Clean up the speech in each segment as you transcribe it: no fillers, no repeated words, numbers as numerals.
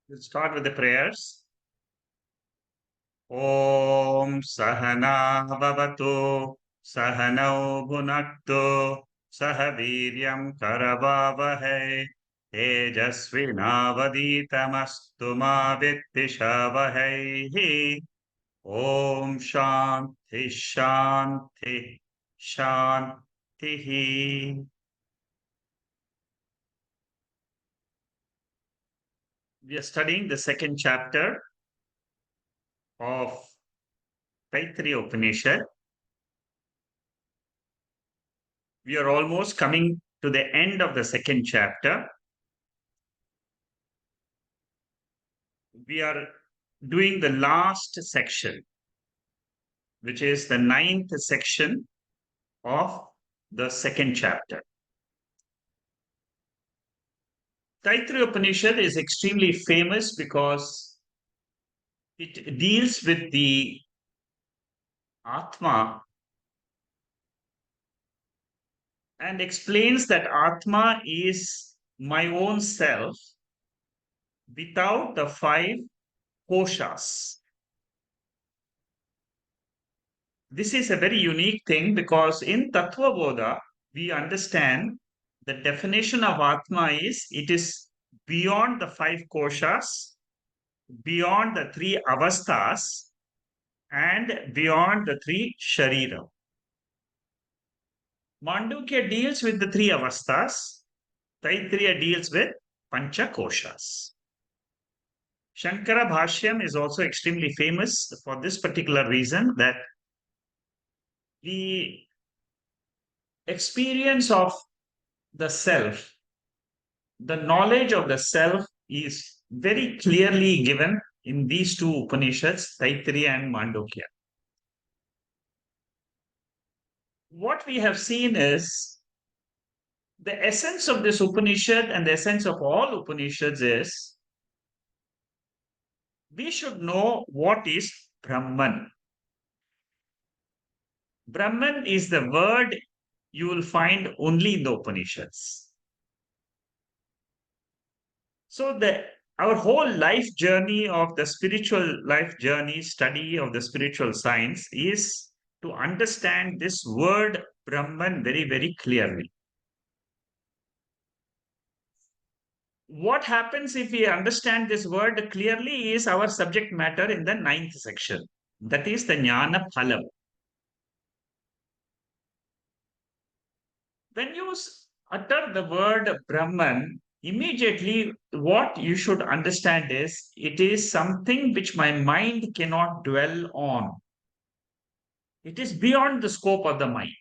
We'll start with the prayers. Om Sahana Bhavatu Sahanau Bhunaktu Sahaviryam Karavavahe Tejasvinavaditamastu ma Viddishavahe. Om Shanti Shanti Shanti. We are studying the second chapter of Taittriya Upanishad. We are almost coming to the end of the second chapter. We are doing the last section, which is the ninth section of the second chapter. Taittriya Upanishad is extremely famous because it deals with the Atma and explains that Atma is my own self without the five koshas. This is a very unique thing because in Tattva Bodha, we understand the definition of Atma is it is beyond the five koshas, beyond the three avasthas, and beyond the three sharira. Mandukya deals with the three avasthas, Taittriya deals with pancha koshas. Shankara Bhashyam is also extremely famous for this particular reason that the experience of the self, the knowledge of the self is very clearly given in these two Upanishads, Taittiriya and Mandukya. What we have seen is the essence of this Upanishad and the essence of all Upanishads is we should know what is Brahman. Brahman is the word you will find only in the Upanishads. So our whole life journey of the spiritual life journey, study of the spiritual science is to understand this word Brahman very, very clearly. What happens if we understand this word clearly is our subject matter in the ninth section. That is the Jnana Phalam. When you utter the word Brahman, immediately what you should understand is it is something which my mind cannot dwell on. It is beyond the scope of the mind.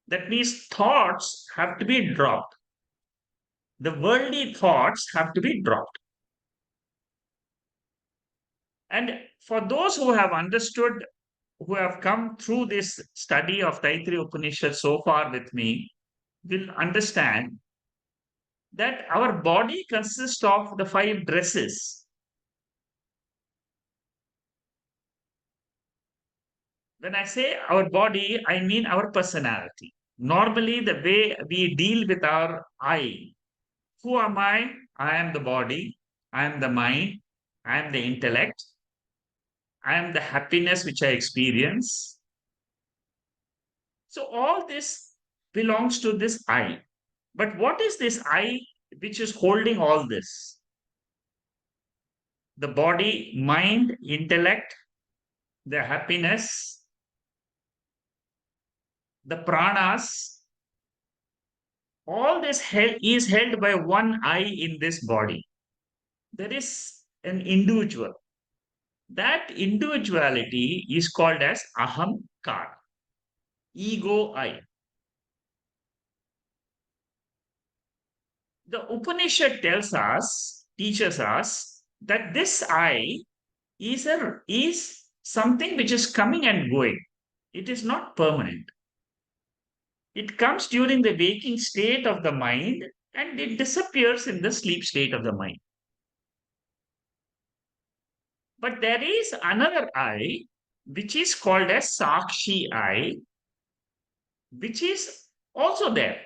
That means thoughts have to be dropped. The worldly thoughts have to be dropped. And for those who have understood, who have come through this study of Taittiriya Upanishad so far with me, will understand that our body consists of the five dresses. When I say our body, I mean our personality. Normally, the way we deal with our I. Who am I? I am the body. I am the mind. I am the intellect. I am the happiness which I experience. So all this belongs to this I. But what is this I which is holding all this? The body, mind, intellect, the happiness, the pranas, all this is held by one I in this body. There is an individual. That individuality is called as ahamkar, ego I. The Upanishad teaches us that this I is something which is coming and going. It is not permanent. It comes during the waking state of the mind and it disappears in the sleep state of the mind. But there is another I, which is called as Sakshi I, which is also there.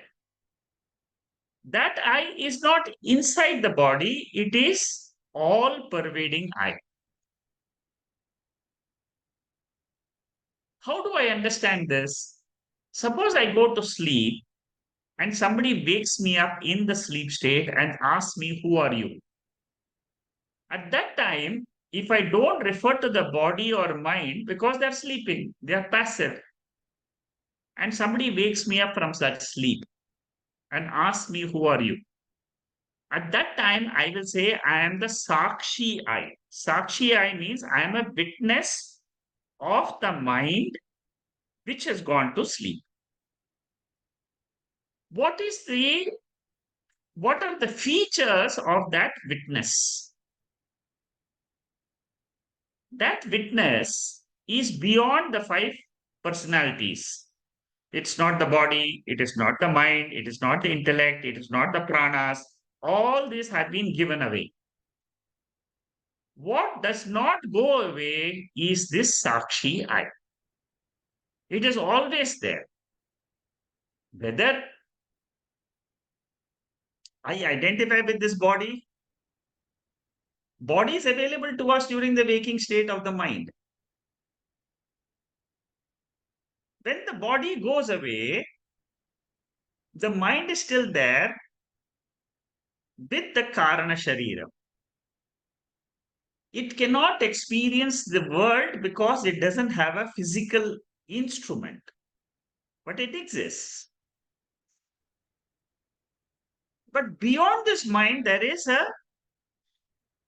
That I is not inside the body, it is all pervading I. How do I understand this? Suppose I go to sleep and somebody wakes me up in the sleep state and asks me, "Who are you?" At that time, if I don't refer to the body or mind because they're sleeping, they are passive, and somebody wakes me up from that sleep and asks me, "Who are you?" At that time, I will say, "I am the Sakshi I." Sakshi I means I am a witness of the mind which has gone to sleep. What is the what are the features of that witness? That witness is beyond the five personalities. It's not the body, it is not the mind, it is not the intellect, it is not the pranas. All these have been given away. What does not go away is this Sakshi I. It is always there. Whether I identify with this body is available to us during the waking state of the mind. When the body goes away, the mind is still there with the Karana Sharira. It cannot experience the world because it doesn't have a physical instrument, but it exists. But beyond this mind, there is a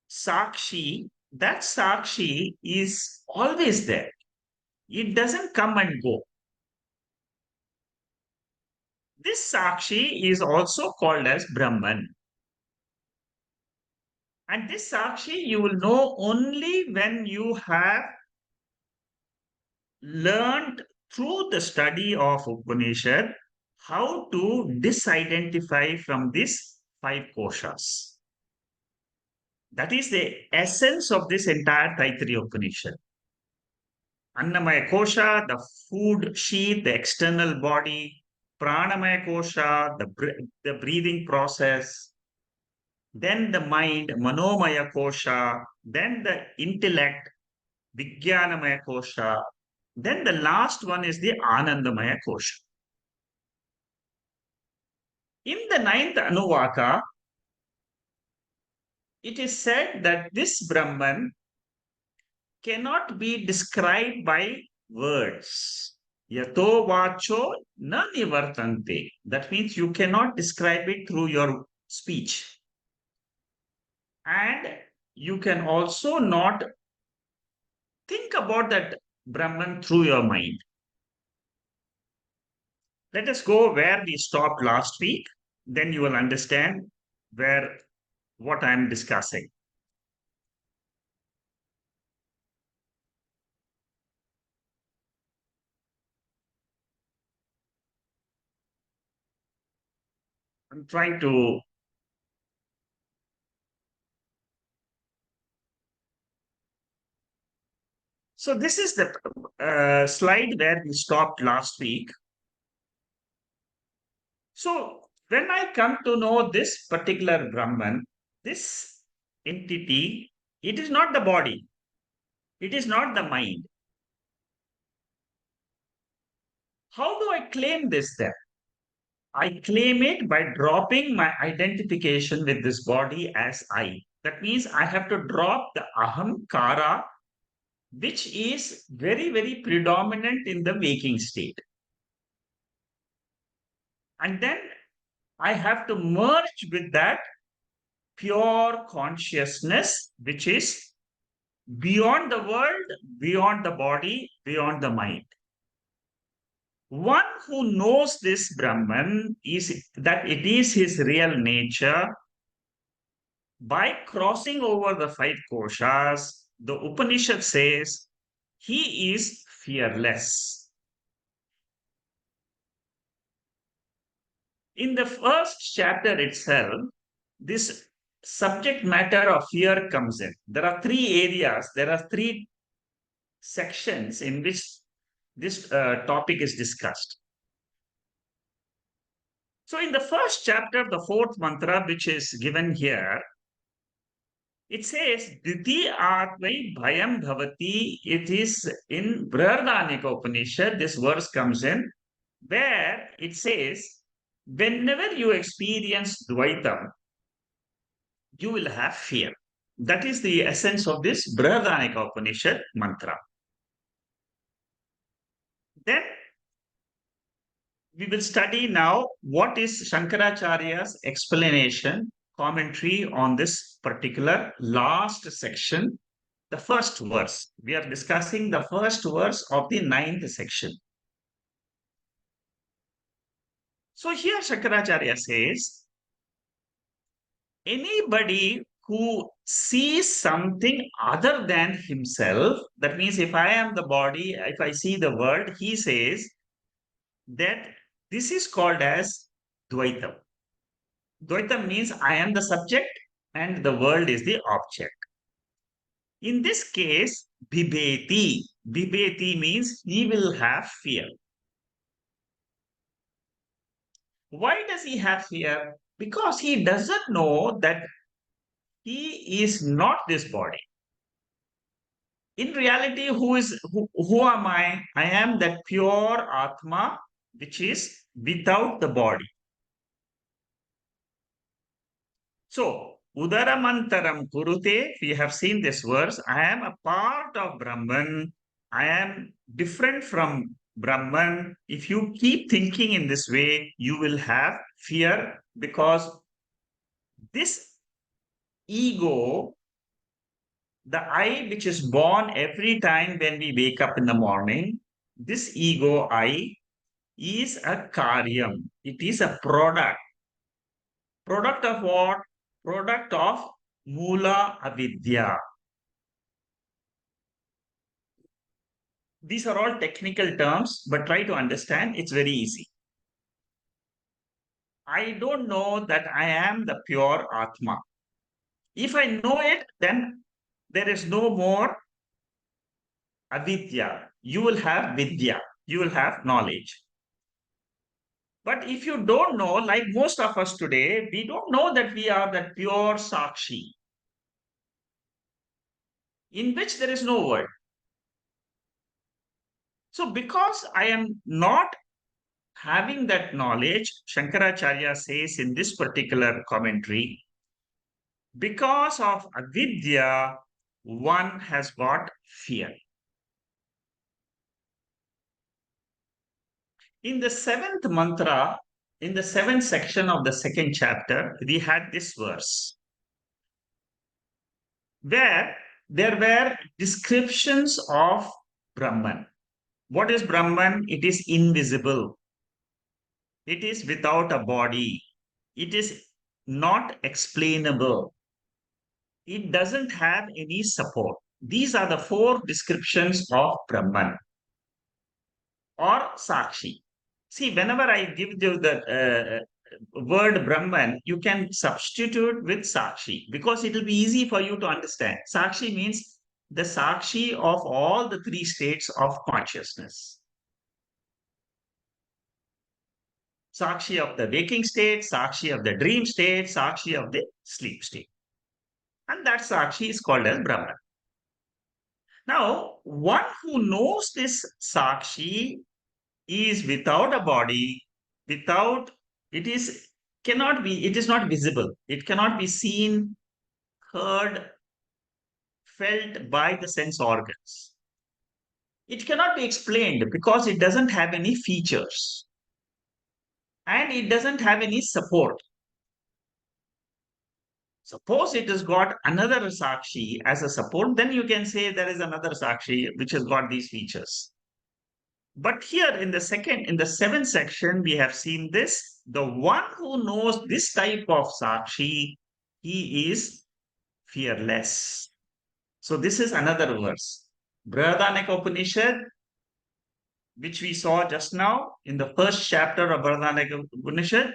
Sakshi. That Sakshi is always there. It doesn't come and go. This Sakshi is also called as Brahman. And this Sakshi you will know only when you have learned through the study of Upanishad how to disidentify from these five koshas. That is the essence of this entire Taittiriya Upanishad. Annamaya kosha, the food sheath, the external body; Pranamaya kosha, the breathing process; then the mind, Manomaya kosha; then the intellect, Vijnanamaya kosha; then the last one is the Anandamaya kosha. In the ninth Anuvaka, it is said that this Brahman cannot be described by words. Yato vacho na nivartante. That means you cannot describe it through your speech. And you can also not think about that Brahman through your mind. Let us go where we stopped last week. Then you will understand where what I am discussing. I'm trying to. So this is the slide where we stopped last week. So when I come to know this particular Brahman, this entity, it is not the body, it is not the mind. How do I claim this then? I claim it by dropping my identification with this body as I. That means I have to drop the ahamkara, which is very, very predominant in the waking state. And then I have to merge with that pure consciousness, which is beyond the world, beyond the body, beyond the mind. One who knows this Brahman is that it is his real nature. By crossing over the five koshas, the Upanishad says he is fearless. In the first chapter itself, this subject matter of fear comes in. There are three areas, there are three sections in which this topic is discussed. So, in the first chapter, the fourth mantra, which is given here, It says, Diti Atmai Bhayam Bhavati. It is in Brihadaranyaka Upanishad, this verse comes in, where it says, whenever you experience Dvaitam, you will have fear. That is the essence of this Brihadaranyaka Upanishad mantra. Then we will study now what is Shankaracharya's explanation, commentary on this particular last section, the first verse. We are discussing the first verse of the ninth section. So here Shankaracharya says, anybody who sees something other than himself, that means if I am the body, if I see the world, he says that this is called as Dvaitam. Dvaitam means I am the subject and the world is the object. In this case, bibeti. Bibeti means he will have fear. Why does he have fear? Because he doesn't know that he is not this body. In reality, who am I? I am that pure Atma, which is without the body. So, Udaramantaram Kurute, we have seen this verse. I am a part of Brahman. I am different from Brahman. If you keep thinking in this way, you will have fear because this ego, the I which is born every time when we wake up in the morning, this ego I is a karyam. It is a product. Product of what? Product of Mula Avidya. These are all technical terms, but try to understand. It's very easy. I don't know that I am the pure Atma. If I know it, then there is no more avidya. You will have vidya. You will have knowledge. But if you don't know, like most of us today, we don't know that we are that pure Sakshi, in which there is no word. So, because I am not having that knowledge, Shankaracharya says in this particular commentary, because of avidya, one has got fear. In the seventh mantra, in the seventh section of the second chapter, we had this verse where there were descriptions of Brahman. What is Brahman? It is invisible. It is without a body. It is not explainable. It doesn't have any support. These are the four descriptions of Brahman or Sakshi. See, whenever I give you the word Brahman, you can substitute with Sakshi because it will be easy for you to understand. Sakshi means the Sakshi of all the three states of consciousness. Sakshi of the waking state, Sakshi of the dream state, Sakshi of the sleep state. And that Sakshi is called as Brahman. Now, one who knows this Sakshi is without a body, without, it is cannot be, it is not visible. It cannot be seen, heard, felt by the sense organs. It cannot be explained because it doesn't have any features and it doesn't have any support. Suppose it has got another Sakshi as a support, then you can say there is another Sakshi which has got these features. But here in the seventh section, we have seen this. The one who knows this type of Sakshi, he is fearless. So this is another verse. Brihadaranyaka Upanishad, which we saw just now in the first chapter of Brihadaranyaka Upanishad,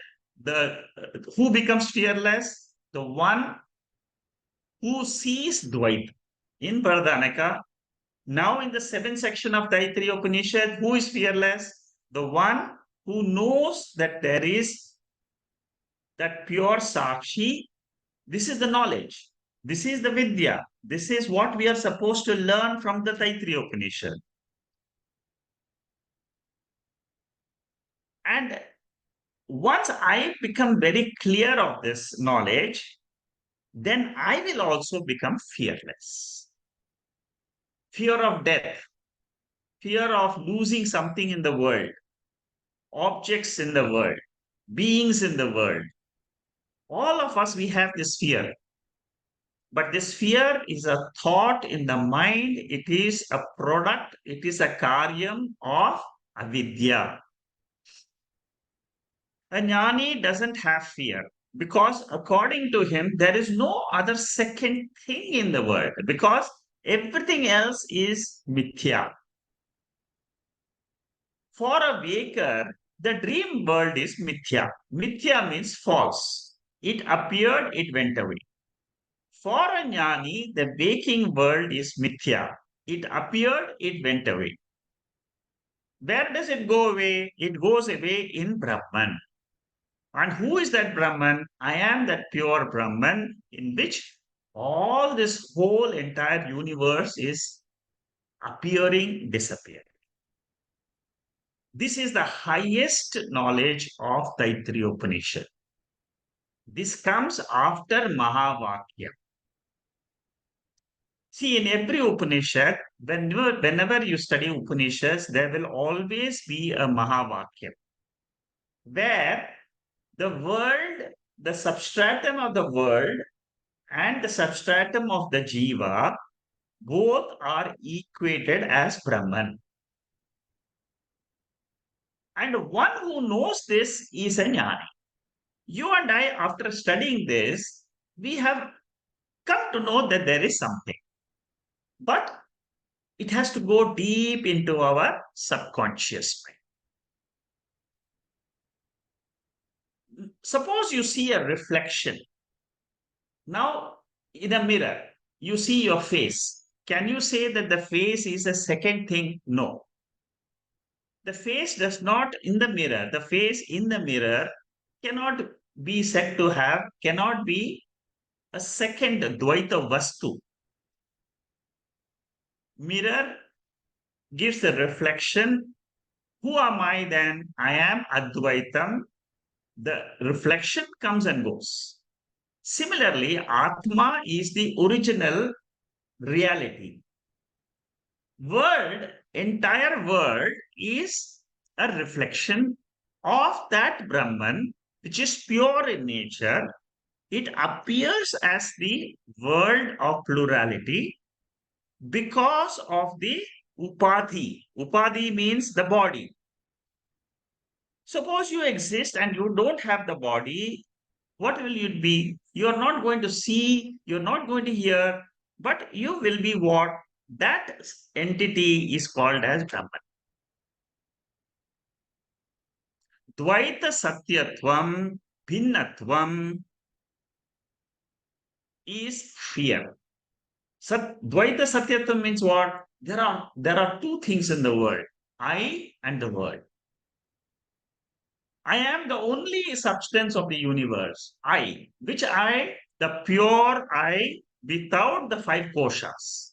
who becomes fearless? The one who sees Dvaita. In Brihadaranyaka, now in the seventh section of Taittriya Upanishad, who is fearless? The one who knows that there is that pure Sakshi. This is the knowledge. This is the Vidya. This is what we are supposed to learn from the Taittiriya Upanishad. And once I become very clear of this knowledge, then I will also become fearless. Fear of death, fear of losing something in the world, objects in the world, beings in the world. All of us, we have this fear. But this fear is a thought in the mind. It is a product. It is a karyam of avidya. A jnani doesn't have fear because according to him, there is no other second thing in the world because everything else is mithya. For a waker, the dream world is mithya. Mithya means false. It appeared, it went away. For a jnani, the waking world is mithya. It appeared, it went away. Where does it go away? It goes away in Brahman. And who is that Brahman? I am that pure Brahman in which all this whole entire universe is appearing, disappearing. This is the highest knowledge of Taittiriya Upanishad. This comes after Mahavakya. See, in every Upanishad, whenever you study Upanishads, there will always be a Mahavakya where the world, the substratum of the world and the substratum of the jiva, both are equated as Brahman. And one who knows this is a jnani. You and I, after studying this, we have come to know that there is something. But it has to go deep into our subconscious mind. Suppose you see a reflection. Now, in a mirror, you see your face. Can you say that the face is a second thing? No. The face does not in the mirror, the face in the mirror cannot be said to have, cannot be a second Dvaita Vastu. Mirror gives the reflection. Who am I then? I am Advaitam. The reflection comes and goes. Similarly, Atma is the original reality. World, entire world is a reflection of that Brahman, which is pure in nature. It appears as the world of plurality because of the upadhi. Upadhi means the body. Suppose you exist and you don't have the body, what will you be? You're not going to see, you're not going to hear, but you will be what? That entity is called as Brahman. Dvaita Satyatvam, Bhinnatvam is fear. Dvaita Satyatvam means what? There are two things in the world, I and the world. I am the only substance of the universe, I, which I, the pure I, without the five koshas.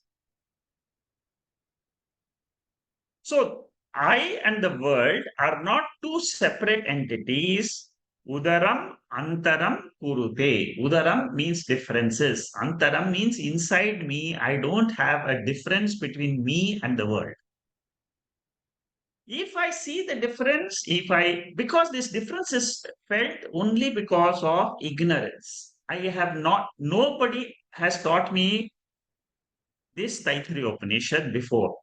So, I and the world are not two separate entities. Udaram, Antaram, Kurute. Udaram means differences. Antaram means inside me, I don't have a difference between me and the world. If I see the difference, because this difference is felt only because of ignorance. Nobody has taught me this Taittiriya Upanishad before.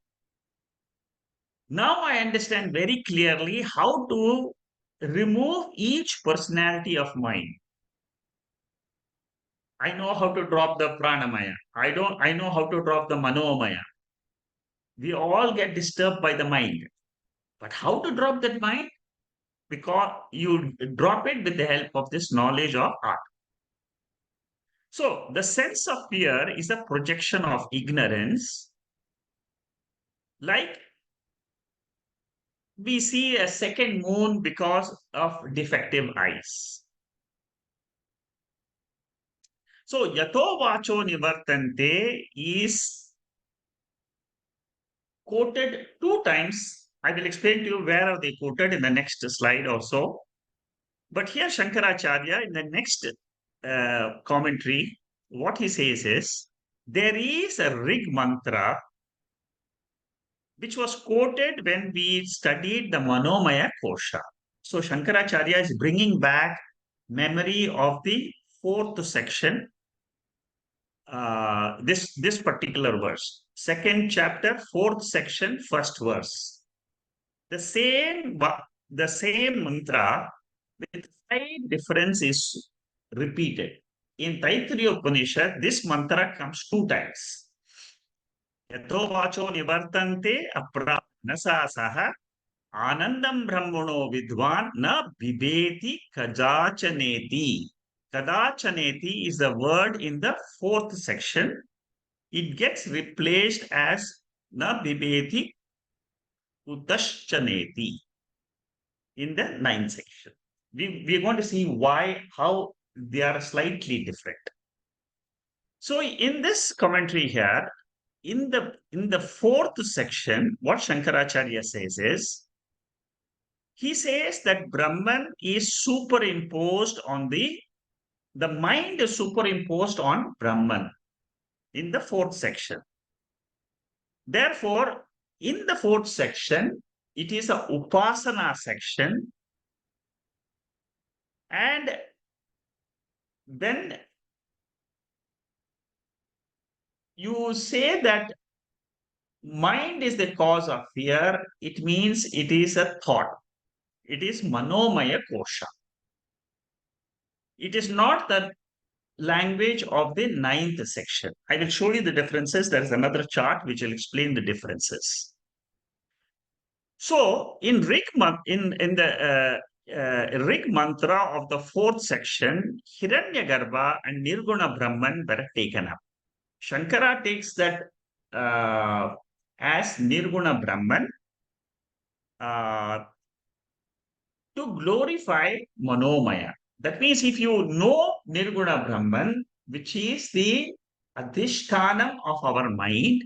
Now I understand very clearly how to remove each personality of mine. I know how to drop the pranamaya. I know how to drop the manomaya. We all get disturbed by the mind. But how to drop that mind? Because you drop it with the help of this knowledge of art. So the sense of fear is a projection of ignorance. Like we see a second moon because of defective eyes. So yato vacho nivartante is quoted two times. I will explain to you where are they quoted in the next slide also. But here Shankaracharya in the next commentary, what he says is, there is a Rig mantra which was quoted when we studied the Manomaya Kosha. So Shankaracharya is bringing back memory of the fourth section, this particular verse, second chapter, fourth section, first verse. The same mantra with slight difference is repeated. In Taittiriya Upanishad, this mantra comes two times. Yato vacho nivartante apranasa saha anandam brahmano vidwan na bibeti kadachaneti. Kadachaneti is the word in the fourth section. It gets replaced as na bibeti utaschaneti in the ninth section. We're going to see how they are slightly different. So in this commentary here, in the fourth section, what Shankaracharya says is, he says that Brahman is superimposed on the mind is superimposed on Brahman in the fourth section. Therefore, in the fourth section, it is a Upasana section. And when you say that mind is the cause of fear, it means it is a thought. It is Manomaya Kosha. It is not the language of the ninth section. I will show you the differences. There is another chart which will explain the differences. So in the Rig mantra of the fourth section, Hiranyagarbha and Nirguna Brahman were taken up. Shankara takes that as Nirguna Brahman to glorify Manomaya. That means if you know Nirguna Brahman, which is the Adhishtanam of our mind,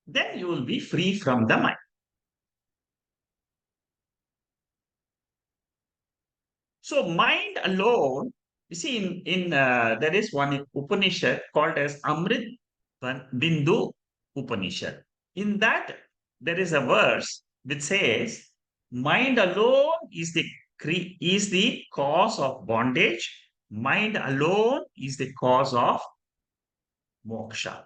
then you will be free from the mind. So mind alone, you see, there is one Upanishad called as Amrit Bindu Upanishad. In that, there is a verse which says, mind alone is the cause of bondage. Mind alone is the cause of moksha.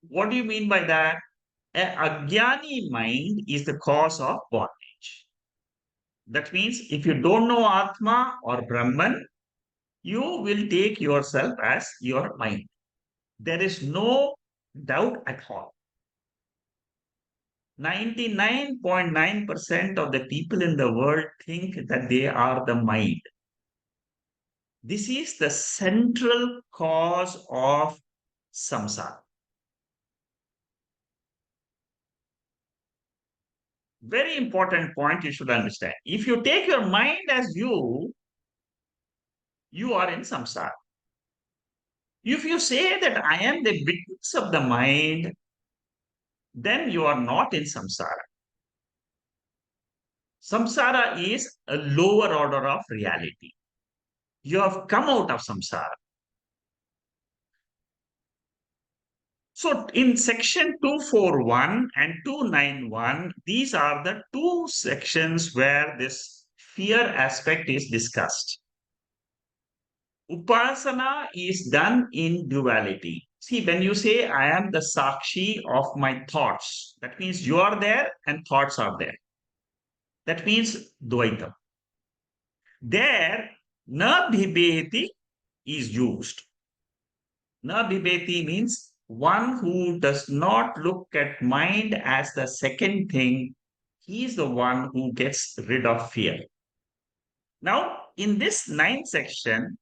What do you mean by that? A Ajnani mind is the cause of bondage. That means if you don't know Atma or Brahman, you will take yourself as your mind. There is no doubt at all. 99.9% of the people in the world think that they are the mind. This is the central cause of samsara. Very important point you should understand. If you take your mind as you are in samsara. If you say that I am the witness of the mind, then you are not in samsara. Samsara is a lower order of reality. You have come out of samsara. So in section 241 and 291, these are the two sections where this fear aspect is discussed. Upasana is done in duality. See, when you say, I am the Sakshi of my thoughts, that means you are there and thoughts are there. That means Dvaitam. There, na bhibeti is used. Na bhibeti means one who does not look at mind as the second thing. He is the one who gets rid of fear. Now, in this ninth section,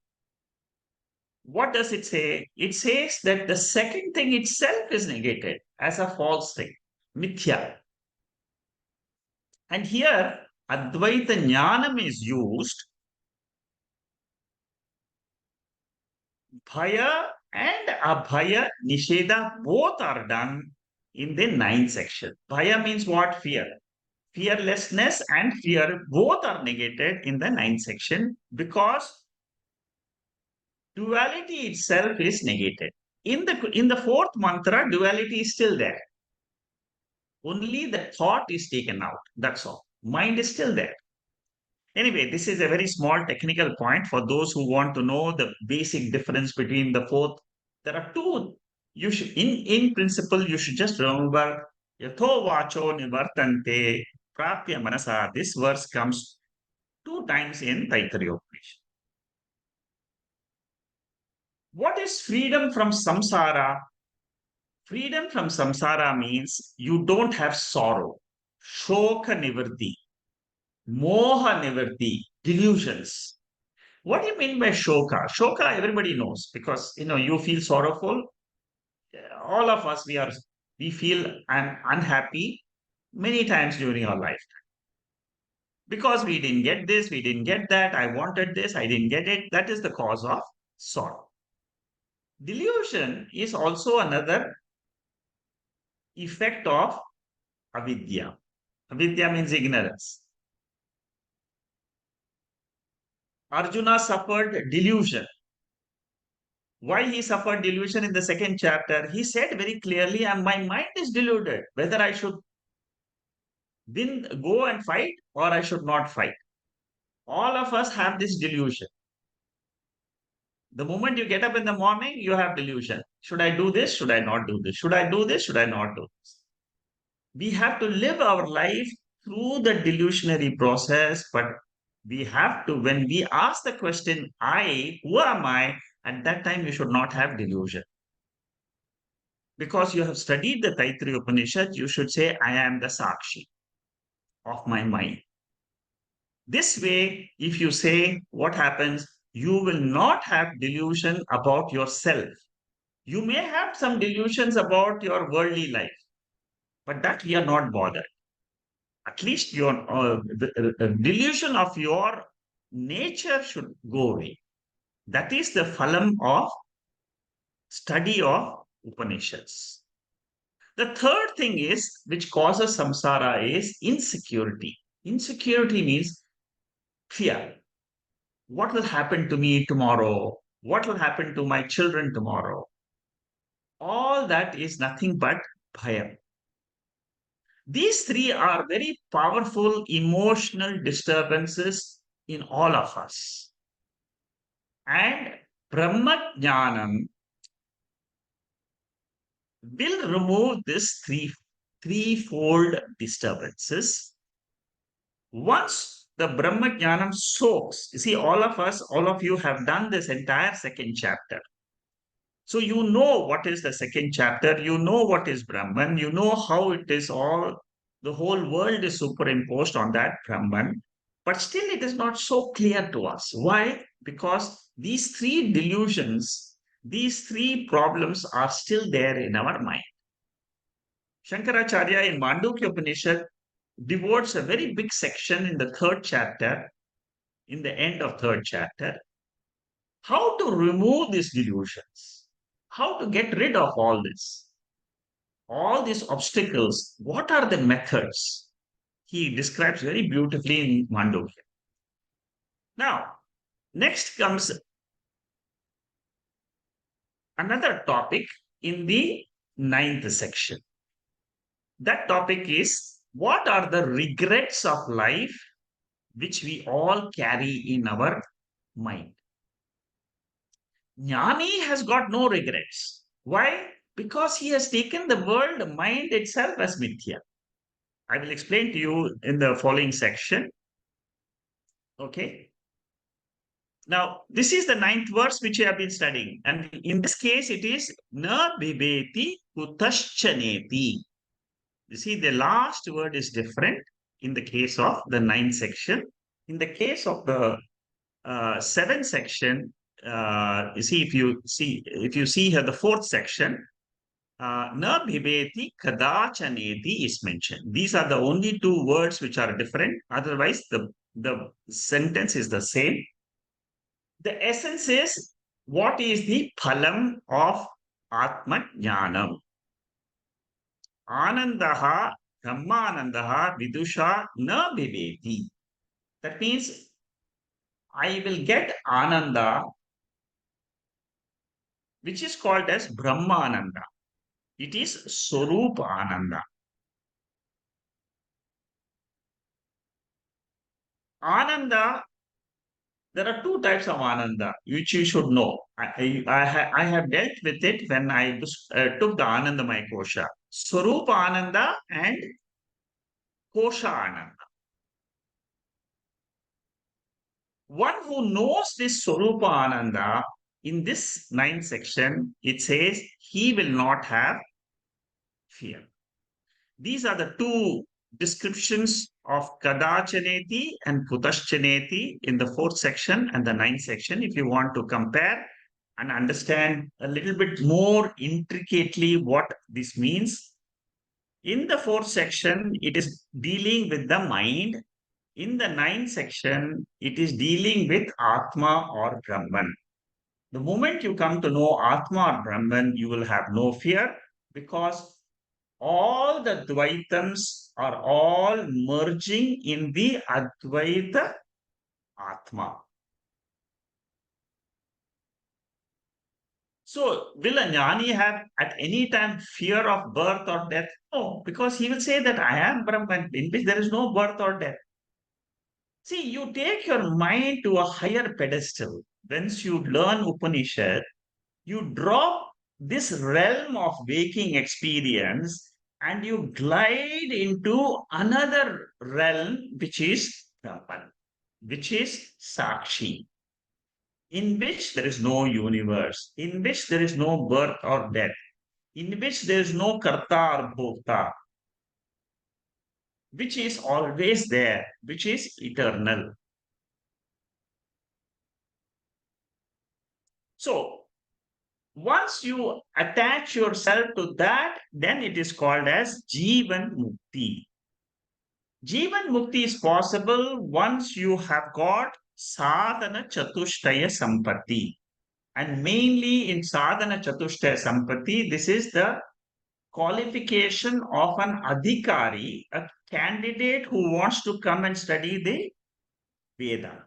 what does it say? It says that the second thing itself is negated as a false thing, mithya. And here, Advaita Jnanam is used Bhaya and Abhaya Nisheda both are done in the ninth section. Bhaya means what? Fear. Fearlessness and fear both are negated in the ninth section because duality itself is negated. In the fourth mantra, duality is still there. Only the thought is taken out. That's all. Mind is still there. Anyway, this is a very small technical point for those who want to know the basic difference between the fourth. There are two. You should, in principle, you should just remember Yatho Vacho Nivartante Prapya Manasa. This verse comes two times in Taittiriya Bashyam. What is freedom from samsara? Freedom from samsara means you don't have sorrow, shoka nivarti, moha nivarti, delusions. What do you mean by shoka? Shoka, everybody knows because you feel sorrowful. All of us, we feel unhappy many times during our life because we didn't get this, we didn't get that. I wanted this, I didn't get it. That is the cause of sorrow. Delusion is also another effect of avidya. Avidya means ignorance. Arjuna suffered delusion. Why he suffered delusion in the second chapter? He said very clearly, my mind is deluded, whether I should go and fight or I should not fight. All of us have this delusion. The moment you get up in the morning, you have delusion. Should I do this? Should I not do this? Should I do this? Should I not do this? We have to live our life through the delusionary process, but we have to, when we ask the question, who am I? At that time, you should not have delusion. Because you have studied the Taittiriya Upanishad, you should say, I am the Sakshi of my mind. This way, if you say what happens, you will not have delusion about yourself. You may have some delusions about your worldly life, but that we are not bothered. At least your the delusion of your nature should go away. That is the phalam of study of Upanishads. The third thing is, which causes samsara, is insecurity. Insecurity means fear. What will happen to me tomorrow? What will happen to my children tomorrow? All that is nothing but bhayam. These three are very powerful emotional disturbances in all of us. And Brahma Jnanam will remove this threefold disturbances. Once the Brahma Jnanam soaks, you see, all of us, all of you have done this entire second chapter. So you know what is the second chapter, you know what is Brahman, you know how it is all, the whole world is superimposed on that Brahman, but still it is not so clear to us. Why? Because these three delusions, these three problems are still there in our mind. Shankaracharya in Mandukya Upanishad devotes a very big section in the third chapter, in the end of third chapter, how to remove these delusions, how to get rid of all these obstacles. What are the methods? He describes very beautifully in Mandukya. Now, next comes another topic in the ninth section. That topic is, what are the regrets of life which we all carry in our mind? Jnani has got no regrets. Why? Because he has taken the world mind itself as mithya. I will explain to you in the following section. Okay. Now, this is the ninth verse which I have been studying. And in this case, it is na bibeti kutaschaneti. You see, the last word is different in the case of the ninth section. In the case of the seventh section, you see, if you see here the fourth section, na bhibeti kadachaneti is mentioned. These are the only two words which are different. Otherwise, the sentence is the same. The essence is What is the phalam of Atma Jnanam? Anandaha Brahmanandaha Vidusha na Viveti. That means I will get Ananda, which is called as Brahmananda. It is Swarupa Ananda. Ananda, there are two types of Ananda, which you should know. I have dealt with it when I took the Anandamaya Kosha. Swarupa Ananda and Kosha Ananda. One who knows this Swarupa Ananda, in this ninth section, it says he will not have fear. These are the two descriptions of Kadachaneti and Kutaschaneti in the fourth section and the ninth section. If you want to compare and understand a little bit more intricately what this means, in the fourth section, it is dealing with the mind. In the ninth section, it is dealing with Atma or Brahman. The moment you come to know Atma or Brahman, you will have no fear because all the Dvaitams are all merging in the Advaita Atma. So, will a jnani have at any time fear of birth or death? No, because he will say that I am Brahman, in which there is no birth or death. See, you take your mind to a higher pedestal. Once you learn Upanishad, you drop this realm of waking experience and you glide into another realm, which is Brahman, which is Sakshi, in which there is no universe, in which there is no birth or death, in which there is no Karta or Bhokta, which is always there, which is eternal. So, once you attach yourself to that, then it is called as Jivan Mukti. Jivan Mukti is possible once you have got Sadhana Chatushtaya Sampatti. And mainly in Sadhana Chatushtaya Sampatti, this is the qualification of an adhikari, a candidate who wants to come and study the Veda.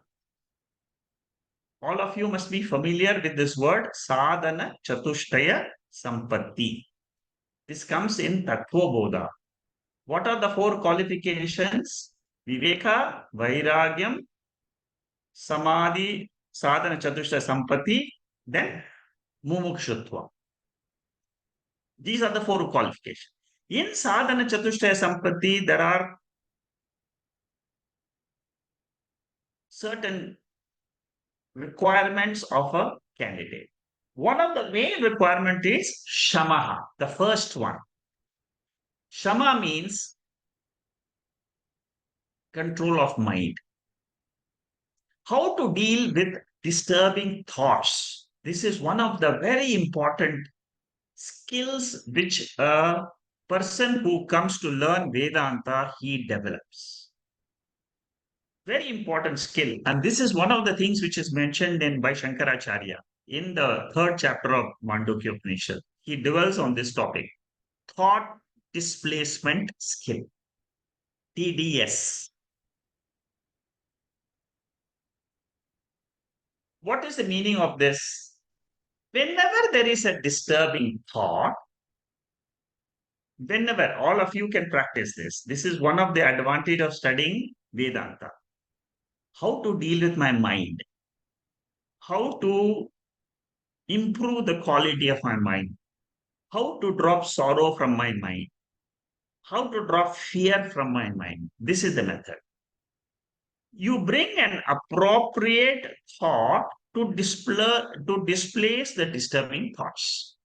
All of you must be familiar with this word, Sadhana Chatushtaya Sampatti. This comes in Tattva Bodha. What are the four qualifications? Viveka, Vairagyam, Samadhi, Sadhana Chatushtaya Sampatti, then Mumukshutva. These are the four qualifications. In Sadhana Chatushtaya Sampatti, there are certain requirements of a candidate. One of the main requirement is Shamaha, the first one. Shama means control of mind. How to deal with disturbing thoughts. This is one of the very important skills which a person who comes to learn Vedanta, he develops. Very important skill. And this is one of the things which is mentioned in by Shankaracharya in the third chapter of Mandukya Upanishad. He dwells on this topic. Thought displacement skill. TDS. What is the meaning of this? Whenever there is a disturbing thought, whenever all of you can practice this is one of the advantage of studying Vedanta. How to deal with my mind, how to improve the quality of my mind, how to drop sorrow from my mind, how to drop fear from my mind. This is the method. You bring an appropriate thought to displace the disturbing thoughts.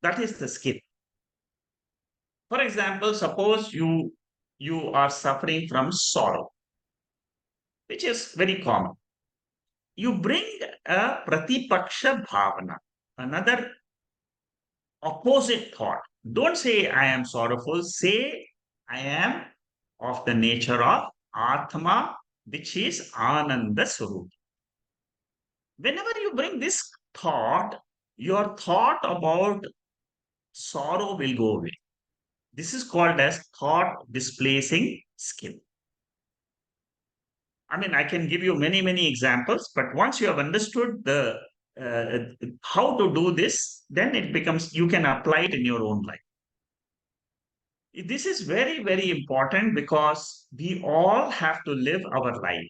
That is the skill. For example, suppose you are suffering from sorrow, which is very common. You bring a pratipaksha bhavana, another opposite thought. Don't say I am sorrowful, say I am of the nature of Atma, which is Ananda Swarup. Whenever you bring this thought, your thought about sorrow will go away. This is called as thought displacing skill. I mean, I can give you many, many examples, but once you have understood the how to do this, then it becomes you can apply it in your own life. This is very, very important because we all have to live our life.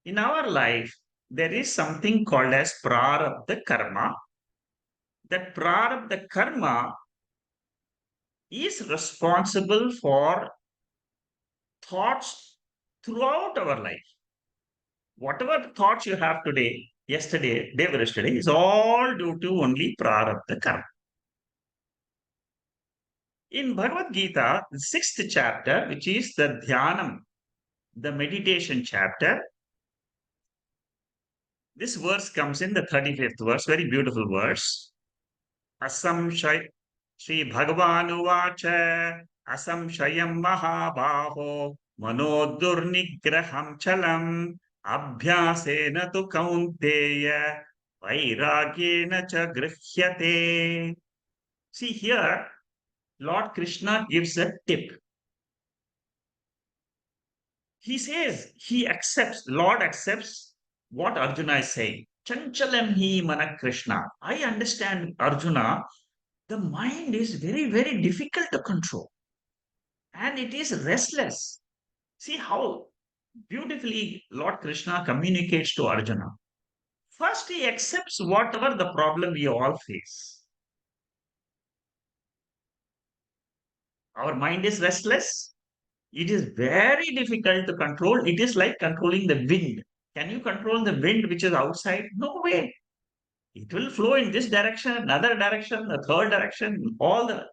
In our life, there is something called as prarabdha karma. That prarabdha karma is responsible for thoughts throughout our life. Whatever thoughts you have today, yesterday, day before yesterday, is all due to only prarabdha karma. In Bhagavad Gita, the sixth chapter, which is the Dhyanam, the meditation chapter, this verse comes in the 35th verse, very beautiful verse. Asamshay, Sri Bhagavanuvacha, Asamshayam Mahabaho, Manodurnigraham Chalam, Abhyasena tu Kaunteya, Vairagyena cha Grihyate. See here, Lord Krishna gives a tip. He says, Lord accepts what Arjuna is saying. Chanchalam hi mana Krishna. I understand, Arjuna, the mind is very, very difficult to control and it is restless. See how beautifully Lord Krishna communicates to Arjuna. First, he accepts whatever the problem we all face. Our mind is restless. It is very difficult to control. It is like controlling the wind. Can you control the wind which is outside? No way. It will flow in this direction, another direction, the third direction, all the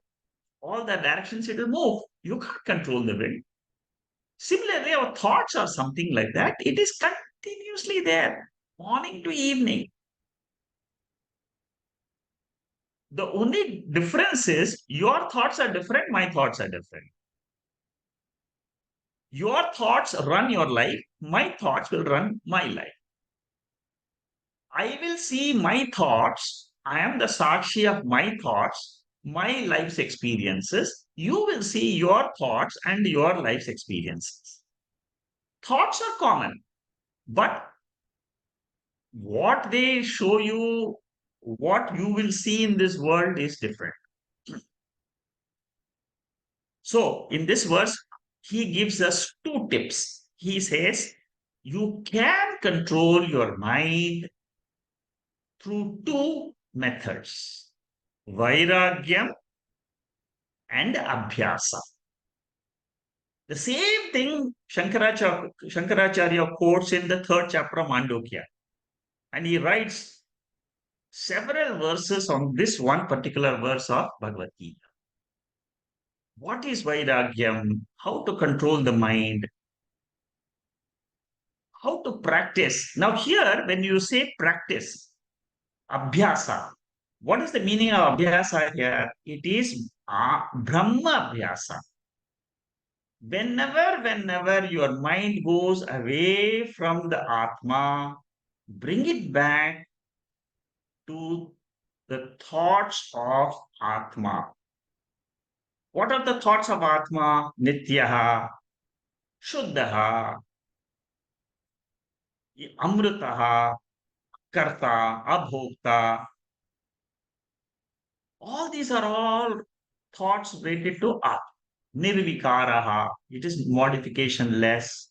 directions it will move. You can't control the wind. Similarly, our thoughts are something like that. It is continuously there, morning to evening. The only difference is your thoughts are different, my thoughts are different. Your thoughts run your life, my thoughts will run my life. I will see my thoughts. I am the Sakshi of my thoughts, my life's experiences. You will see your thoughts and your life's experiences. Thoughts are common, but what they show you, what you will see in this world is different. So, in this verse, he gives us two tips. He says, you can control your mind through two methods, Vairagyam and Abhyasa. The same thing Shankaracharya quotes in the third chapter of Mandukya. And he writes several verses on this one particular verse of Bhagavad Gita. What is Vairagyam? How to control the mind? How to practice? Now, here, when you say practice, Abhyasa, what is the meaning of Abhyasa here? It is Brahma Abhyasa. Whenever your mind goes away from the Atma, bring it back to the thoughts of Atma. What are the thoughts of Atma? Nityaha, Shuddhaha, Amritaha, Karta, Abhokta. All these are all thoughts related to Atma. Nirvikaraha, it is modification less.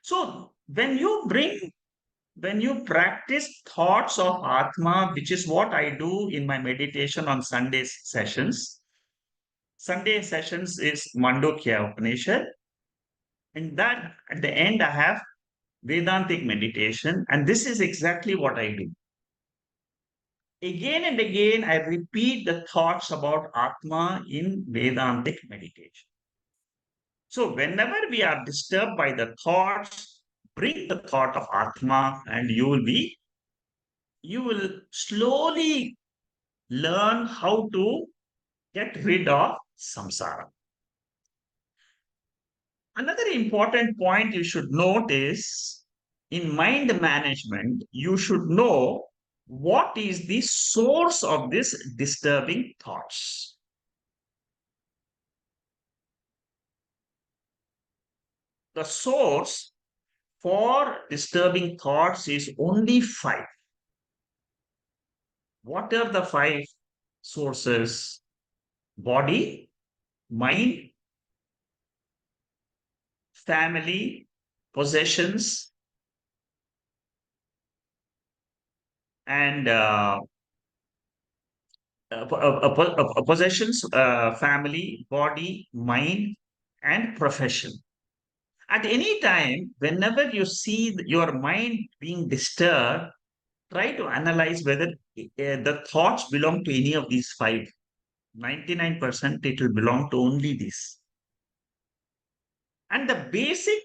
So when you practice thoughts of Atma, which is what I do in my meditation on Sunday sessions. Sunday sessions is Mandukya Upanishad. And that at the end, I have Vedantic meditation. And this is exactly what I do. Again and again, I repeat the thoughts about Atma in Vedantic meditation. So whenever we are disturbed by the thoughts, bring the thought of Atma and you will slowly learn how to get rid of samsara. Another important point you should note is In mind management, you should know what is the source of this disturbing thoughts. The source for disturbing thoughts is only five. What are the five sources? Body, mind, family, possessions, and possessions, family, body, mind, and profession. At any time, whenever you see your mind being disturbed, try to analyze whether the thoughts belong to any of these five. 99% it will belong to only this. And the basic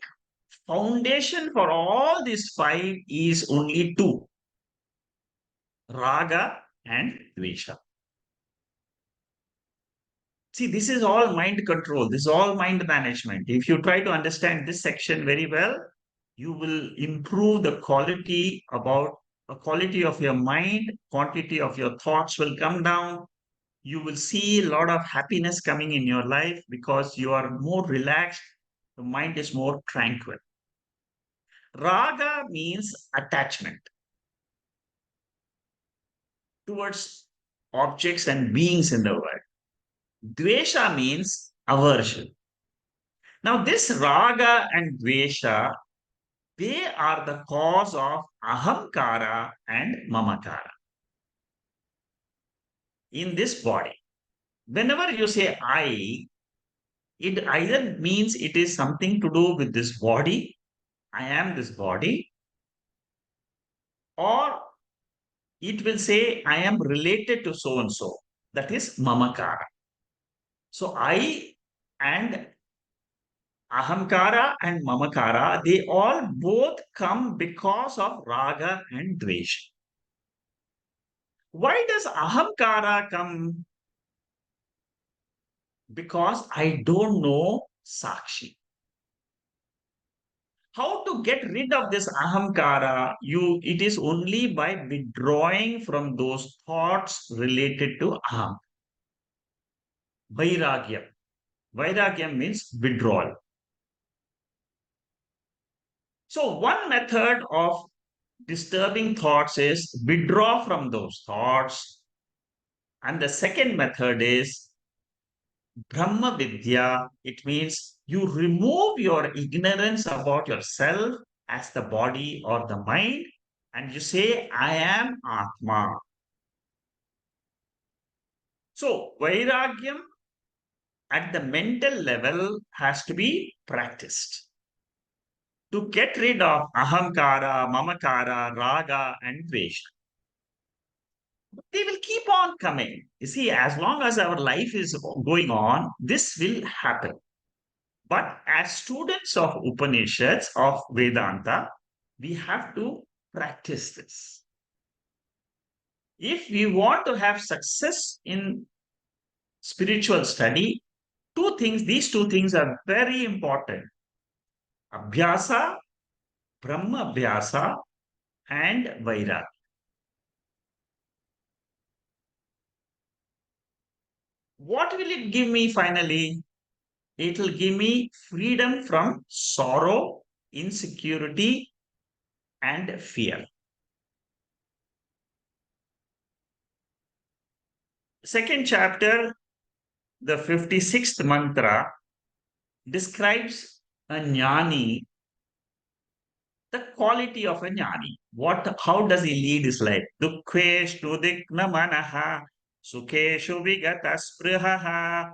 foundation for all these five is only two: raga and dvesha. See, this is all mind control, this is all mind management. If you try to understand this section very well, you will improve the quality about the quality of your mind, quantity of your thoughts will come down. You will see a lot of happiness coming in your life because you are more relaxed, the mind is more tranquil. Raga means attachment towards objects and beings in the world. Dvesha means aversion. Now, this raga and dvesha, they are the cause of ahamkara and mamakara in this body. Whenever you say I, it either means it is something to do with this body, I am this body, or it will say I am related to so and so. That is mamakara. So I and ahamkara and mamakara, they all both come because of raga and dvesha. Why does ahamkara come? Because I don't know Sakshi. How to get rid of this ahamkara? It is only by withdrawing from those thoughts related to aham. Vairagyam. Vairagyam means withdrawal. So one method of disturbing thoughts is withdraw from those thoughts. And the second method is Brahma Vidya. It means you remove your ignorance about yourself as the body or the mind, and you say, I am Atma. So, Vairagyam at the mental level has to be practiced to get rid of ahamkara, mamakara, raga, and dvesha. They will keep on coming. You see, as long as our life is going on, this will happen. But as students of Upanishads, of Vedanta, we have to practice this. If we want to have success in spiritual study, these two things are very important. Abhyasa, Brahma Abhyasa, and Vairagya. What will it give me finally? It will give me freedom from sorrow, insecurity, and fear. Second chapter, the 56th mantra, describes a jnani, the quality of a jnani. How does he lead his life? Dukkheshu dikna manaha, sukheshu vigata sprihaha,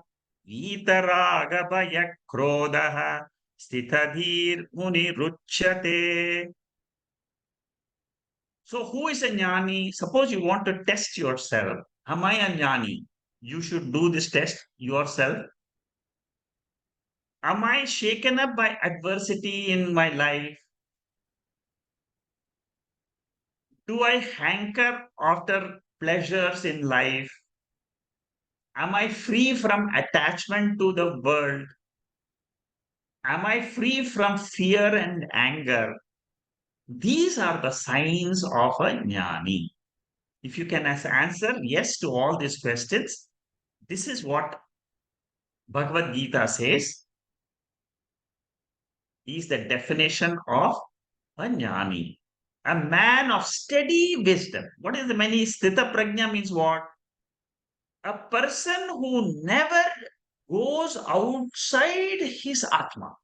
vitaraga bhaya krodha, sthitadhir muni ruchyate. So, who is a jnani? Suppose you want to test yourself. Am I a jnani? You should do this test yourself. Am I shaken up by adversity in my life? Do I hanker after pleasures in life? Am I free from attachment to the world? Am I free from fear and anger? These are the signs of a jnani. If you can answer yes to all these questions, this is what Bhagavad Gita says is the definition of a jnani. A man of steady wisdom. What is the many? Sthita prajna means what? A person who never goes outside his Atma.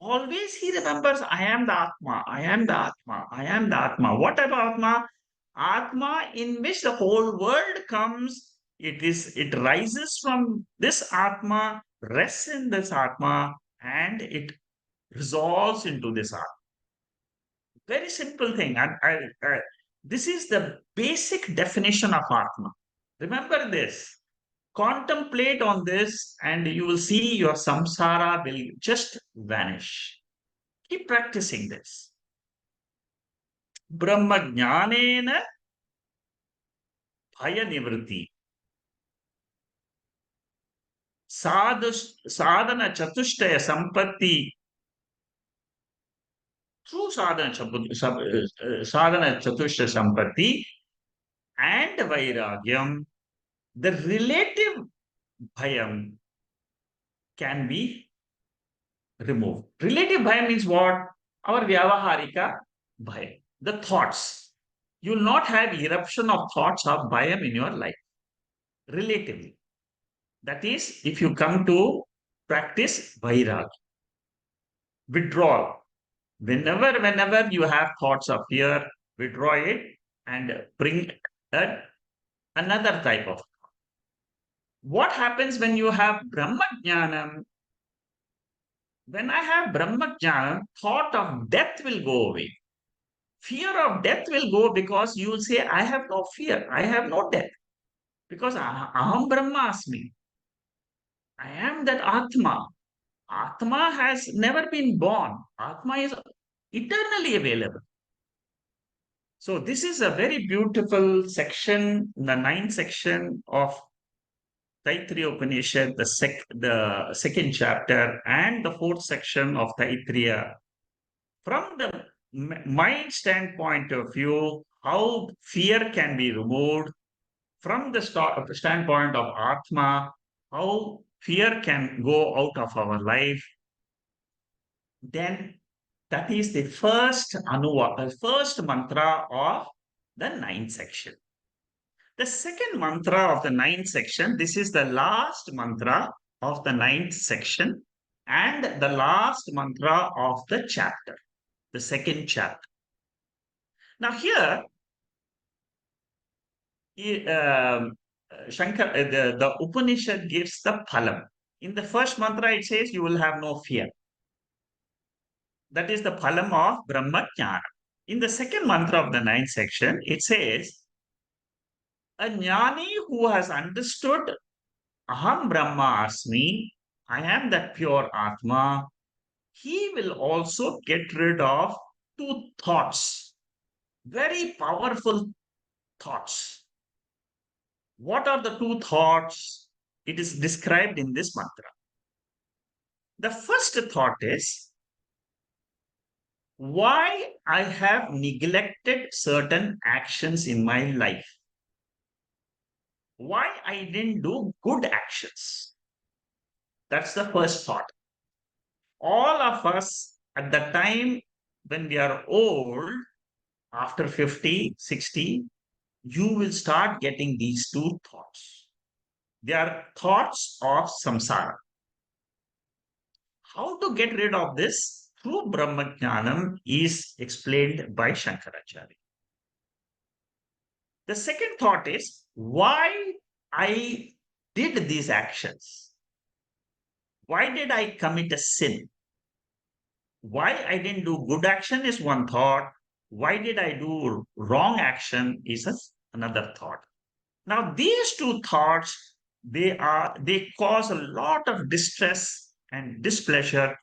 Always he remembers, I am the Atma, I am the Atma, I am the Atma. What about Atma? Atma in which the whole world comes. It rises from this Atma, rests in this Atma, and it resolves into this Atma. Very simple thing. This is the basic definition of Atma. Remember this. Contemplate on this, and you will see your samsara will just vanish. Keep practicing this. Brahma jnanena bhaya nivritti. Sadhana chatushtaya sampatti. Through sadhana chatushtaya sampatti and vairagyam, the relative bhayam can be removed. Relative bhayam means what? Our vyavaharika bhayam. The thoughts. You will not have eruption of thoughts of bhayam in your life. Relatively. That is, if you come to practice vairag, withdrawal. Whenever you have thoughts of fear, withdraw it and bring a, another type of. What happens when you have Brahma Jnanam? When I have Brahma Jnanam, thought of death will go away. Fear of death will go because you will say, I have no fear, I have no death. Because Aham Brahmasmi. I am that Atma. Atma has never been born. Atma is eternally available. So this is a very beautiful section, the ninth section of Taittiriya Upanishad, the second chapter, and the fourth section of Taittiriya. From the mind standpoint of view, how fear can be removed. From the standpoint of Atma, how fear can go out of our life. Then that is the first first mantra of the ninth section. The second mantra of the ninth section, this is the last mantra of the ninth section and the last mantra of the chapter, the second chapter. Now here, Shankar, the Upanishad gives the phalam. In the first mantra, it says you will have no fear. That is the phalam of Brahma Jnana. In the second mantra of the ninth section, it says, a jnani who has understood Aham Brahma Asmi, I am that pure Atma, he will also get rid of two thoughts, very powerful thoughts. What are the two thoughts? It is described in this mantra. The first thought is, why I have neglected certain actions in my life. Why I didn't do good actions. That's the first thought. All of us at the time when we are old, after 50, 60, you will start getting these two thoughts. They are thoughts of samsara. How to get rid of this through Brahma Jnanam is explained by Shankaracharya. The second thought is why I did these actions. Why did I commit a sin? Why I didn't do good action is one thought. Why did I do wrong action is another thought. Now, these two thoughts, they cause a lot of distress and displeasure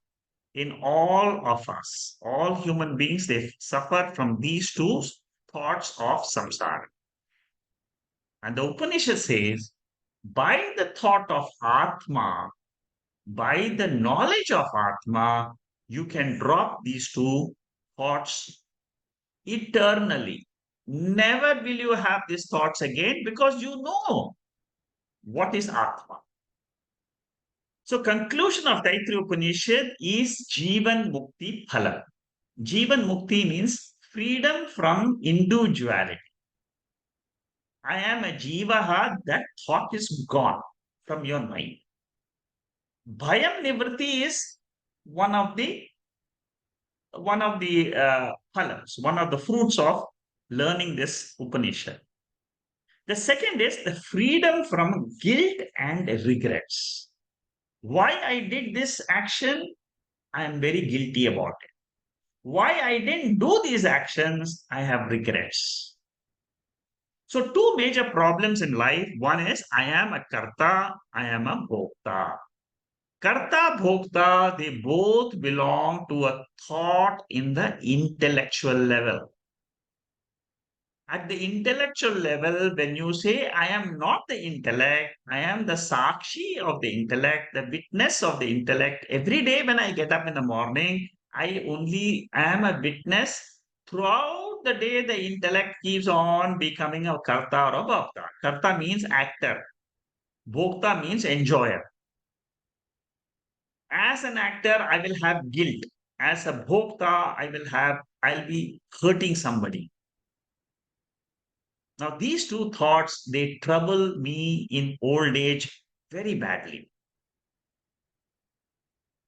in all of us. All human beings, they suffer from these two thoughts of samsara. And the Upanishad says, by the thought of Atma, by the knowledge of Atma, you can drop these two thoughts eternally. Never will you have these thoughts again because you know what is Atma. So conclusion of Taittiriya Upanishad is Jivan Mukti Phala. Jivan Mukti means freedom from individuality. I am a Jivaha, that thought is gone from your mind. Bhayam Nivritti is one of the phalams, one of the fruits of learning this Upanishad. The second is the freedom from guilt and regrets. Why I did this action, I am very guilty about it. Why I didn't do these actions, I have regrets. So, two major problems in life. One is I am a karta, I am a bhokta. Karta, bhokta, they both belong to a thought in the intellectual level. At the intellectual level, when you say, I am not the intellect, I am the sakshi of the intellect, the witness of the intellect. Every day when I get up in the morning, I only am a witness. Throughout the day, the intellect keeps on becoming a karta or a bhokta. Karta means actor, bhokta means enjoyer. As an actor, I will have guilt. As a bhokta, I'll be hurting somebody. Now, these two thoughts, they trouble me in old age very badly.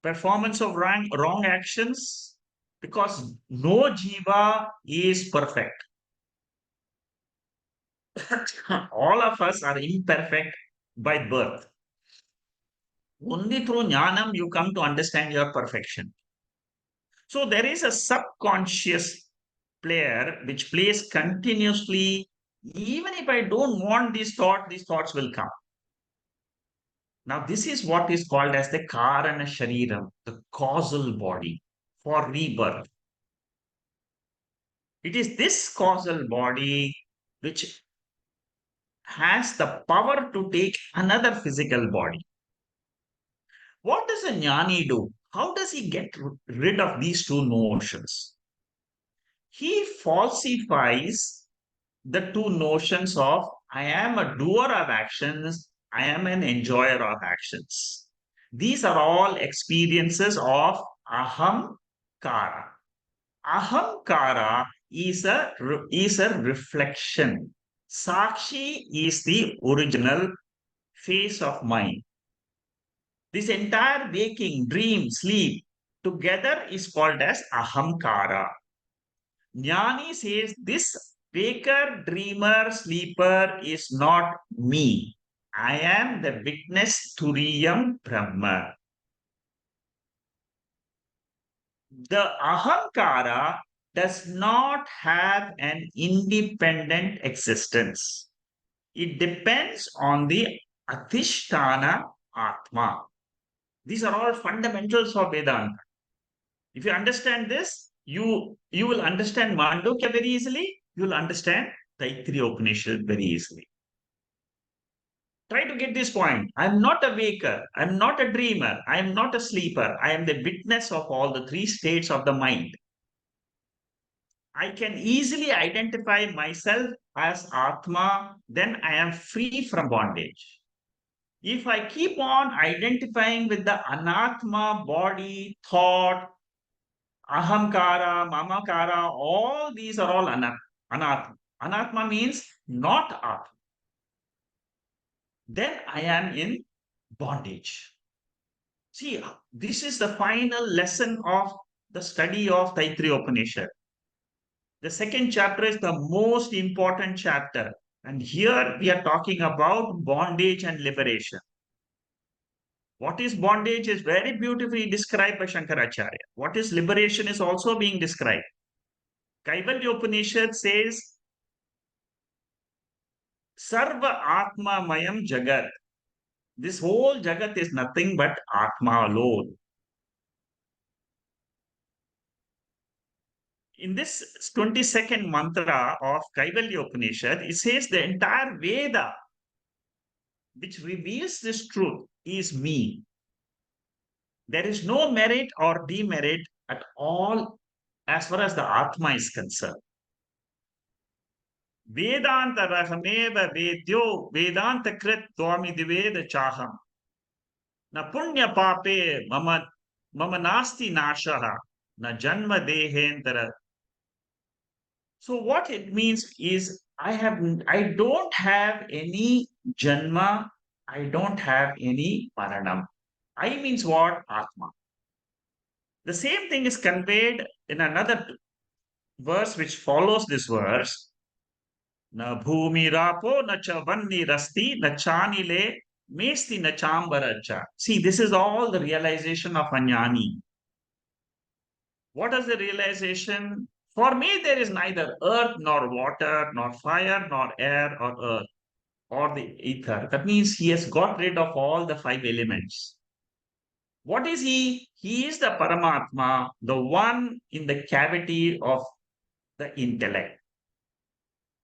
Performance of wrong actions, because no jiva is perfect. All of us are imperfect by birth. Only through jnanam you come to understand your perfection. So there is a subconscious player which plays continuously. Even if I don't want these thoughts will come. Now, this is what is called as the Karana Shariram, the causal body for rebirth. It is this causal body which has the power to take another physical body. What does a jnani do? How does he get rid of these two notions? He falsifies the two notions of I am a doer of actions, I am an enjoyer of actions. These are all experiences of ahamkara. Ahamkara is a reflection. Sakshi is the original face of mind. This entire waking, dream, sleep together is called as ahamkara. Jnani says this waker, dreamer, sleeper is not me. I am the witness Turiyam Brahma. The ahamkara does not have an independent existence. It depends on the Adhisthana Atma. These are all fundamentals of Vedanta. If you understand this, you will understand Mandukya very easily. You will understand Taittiriya Upanishad very easily. Try to get this point. I am not a waker. I am not a dreamer. I am not a sleeper. I am the witness of all the three states of the mind. I can easily identify myself as Atma, then I am free from bondage. If I keep on identifying with the Anatma, body, thought, Ahamkara, Mamakara, all these are all Anatma. Anatma means not Atma. Then I am in bondage. See, this is the final lesson of the study of Taittiriya Upanishad. The second chapter is the most important chapter. And here we are talking about bondage and liberation. What is bondage is very beautifully described by Shankaracharya. What is liberation is also being described. Kaivalya Upanishad says, Sarva Atma Mayam Jagat. This whole Jagat is nothing but Atma alone. In this 22nd mantra of Kaivalya Upanishad, it says the entire Veda which reveals this truth is me. There is no merit or demerit at all as far as the Atma is concerned. Vedanta rahameva vedyo Vedanta krit twami diveda chaham. Na punya pape mama nasti nashaha. Na janma dehentara. So what it means is I don't have any janma, I don't have any paranam. I means what? Atma. The same thing is conveyed in another verse which follows this verse. Na bhumi rapo na cha vanni rasti na chanile mesti na chambaracha. See, this is all the realization of Anyani. What is the realization? For me, there is neither earth nor water, nor fire, nor air or earth, or the ether. That means he has got rid of all the five elements. What is he? He is the Paramatma, the one in the cavity of the intellect.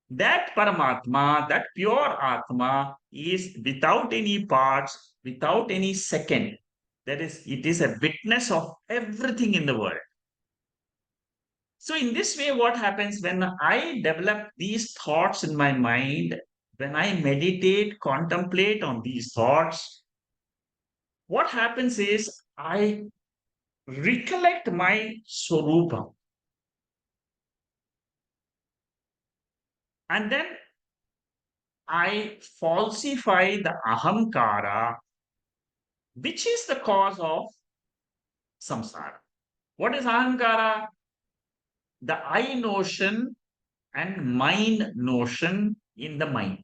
That Paramatma, that pure Atma, is without any parts, without any second. That is, it is a witness of everything in the world. So, in this way, what happens when I develop these thoughts in my mind, when I meditate, contemplate on these thoughts, what happens is I recollect my Swarupa. And then I falsify the Ahamkara, which is the cause of samsara. What is Ahamkara? The I notion and mind notion in the mind.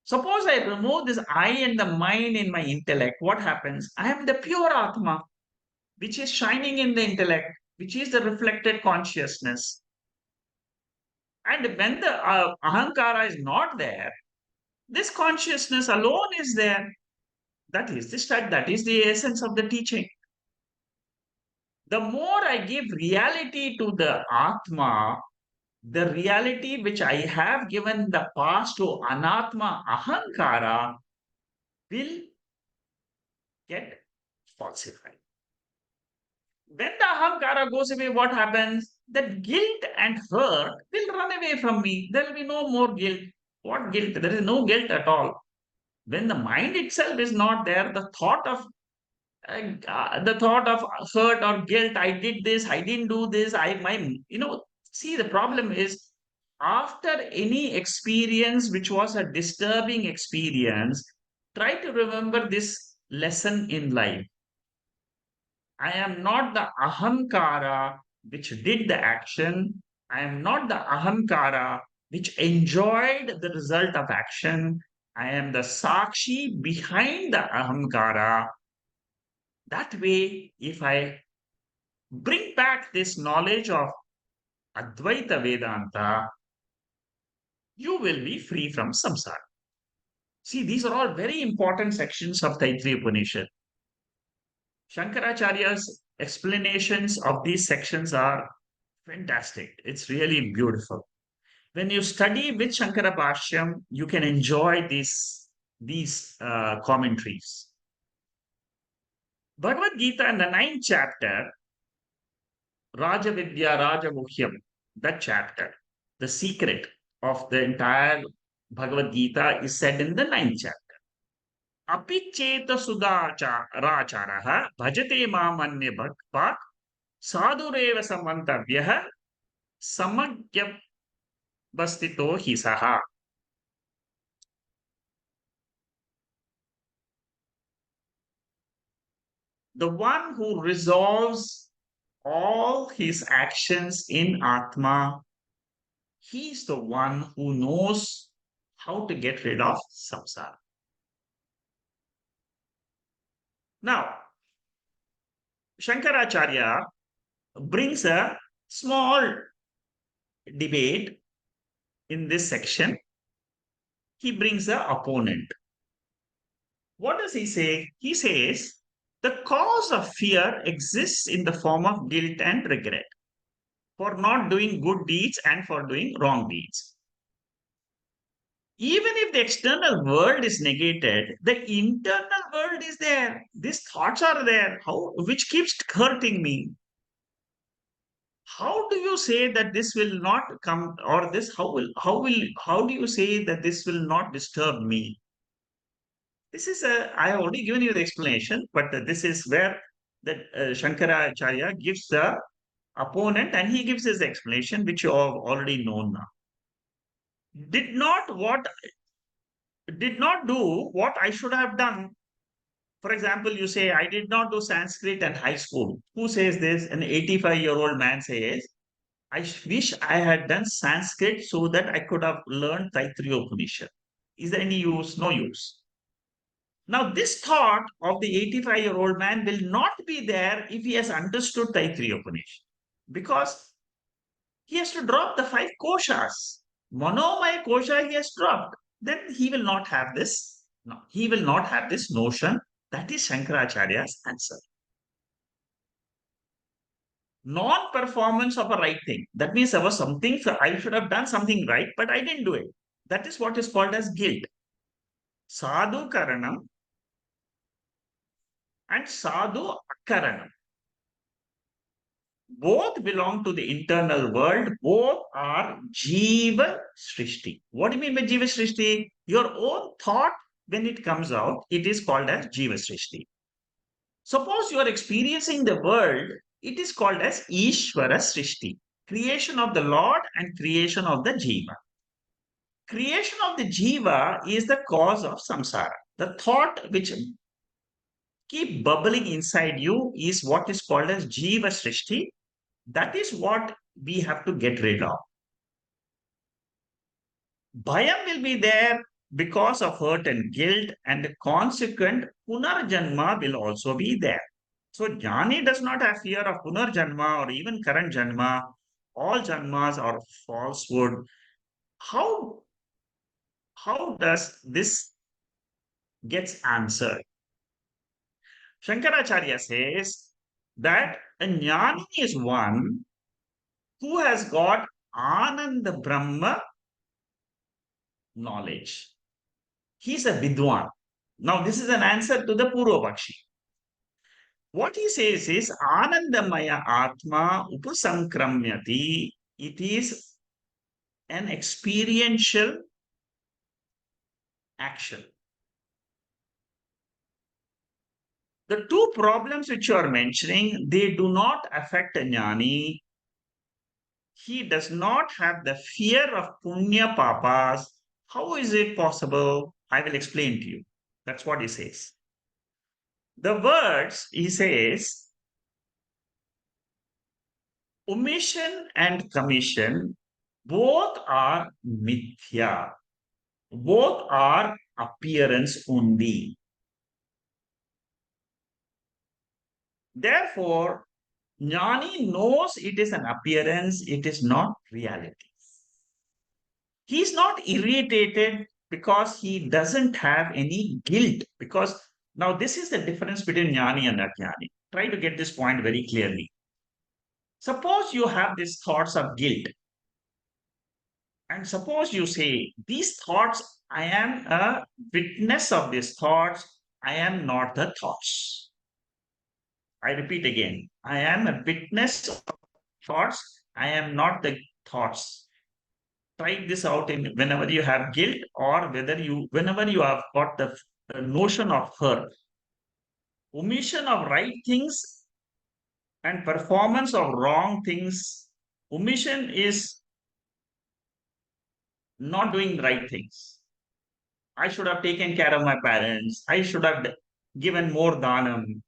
Suppose I remove this I and the mind in my intellect, what happens? I am the pure Atma, which is shining in the intellect, which is the reflected consciousness. And when the Ahankara is not there, this consciousness alone is there. That is the study, that is the essence of the teaching. The more I give reality to the Atma, the reality which I have given the past to Anatma Ahankara will get falsified. When the Ahankara goes away, what happens? That guilt and hurt will run away from me. There will be no more guilt. What guilt? There is no guilt at all. When the mind itself is not there, the thought of hurt or guilt, I did this, I didn't do this, see, the problem is after any experience which was a disturbing experience, try to remember this lesson in life. I am not the ahamkara which did the action. I am not the ahamkara which enjoyed the result of action. I am the sakshi behind the ahamkara. That way, if I bring back this knowledge of Advaita Vedanta, you will be free from samsara. See, these are all very important sections of Taittiriya Upanishad. Shankaracharya's explanations of these sections are fantastic. It's really beautiful. When you study with Shankara Bashyam, you can enjoy these commentaries. Bhagavad Gita in the ninth chapter, Rajavidya Rajamuhyam, that chapter, the secret of the entire Bhagavad Gita is said in the ninth chapter. Apicheta Sudacharaha bhajate mamanya bhakpat sadhureva samantavyah samagyabastito hisaha. The one who resolves all his actions in Atma, he's the one who knows how to get rid of samsara. Now, Shankaracharya brings a small debate in this section. He brings the opponent. What does he say? He says, the cause of fear exists in the form of guilt and regret for not doing good deeds and for doing wrong deeds. Even if the external world is negated, the internal world is there. These thoughts are there, which keeps hurting me. How do you say that this will not come, or this, how do you say that this will not disturb me? This is I have already given you the explanation, but this is where that Shankaracharya gives the opponent and he gives his explanation, which you have already known now. Did not what did not do what I should have done. For example, you say, I did not do Sanskrit in high school. Who says this? An 85-year-old man says, wish I had done Sanskrit so that I could have learned Taittiriya Upanishad. Is there any use? No use. Now, this thought of the 85-year-old man will not be there if he has understood Taittiriya Upanishad. Because he has to drop the five koshas. Manomaya kosha he has dropped. Then he will not have this. No, he will not have this notion. That is Shankaracharya's answer. Non-performance of a right thing. That means there was something, I should have done something right, but I didn't do it. That is what is called as guilt. Sadhu karanam and sadhu akaranam. Both belong to the internal world. Both are jiva srishti. What do you mean by jiva srishti? Your own thought, when it comes out, it is called as jiva srishti. Suppose you are experiencing the world, it is called as Ishvara Srishti, creation of the Lord and creation of the Jiva. Creation of the Jiva is the cause of samsara. The thought which keep bubbling inside you is what is called as Jiva Srishti. That is what we have to get rid of. Bhayam will be there because of hurt and guilt, and the consequent punarjanma will also be there. So Jnani does not have fear of Punarjanma or even current Janma. All Janmas are falsehood. How, how does this gets answered? Shankaracharya says that a Jnani is one who has got Ananda Brahma knowledge. He's a Vidwan. Now, this is an answer to the Purvapakshi. What he says is Anandamaya Atma Upasankramyati. It is an experiential action. The two problems which you are mentioning, they do not affect a jnani. He does not have the fear of punya papas. How is it possible? I will explain to you. That's what he says. The words, he says, omission and commission, both are mithya. Both are appearance only. Therefore, Jnani knows it is an appearance, it is not reality. He is not irritated because he doesn't have any guilt. Because now this is the difference between Jnani and Ajnani. Try to get this point very clearly. Suppose you have these thoughts of guilt. And suppose you say, these thoughts, I am a witness of these thoughts, I am not the thoughts. I repeat again, I am a witness of thoughts, I am not the thoughts. Try this out in whenever you have guilt or whenever you have got the notion of hurt. Omission of right things and performance of wrong things. Omission is not doing right things. I should have taken care of my parents. I should have given more dhanam.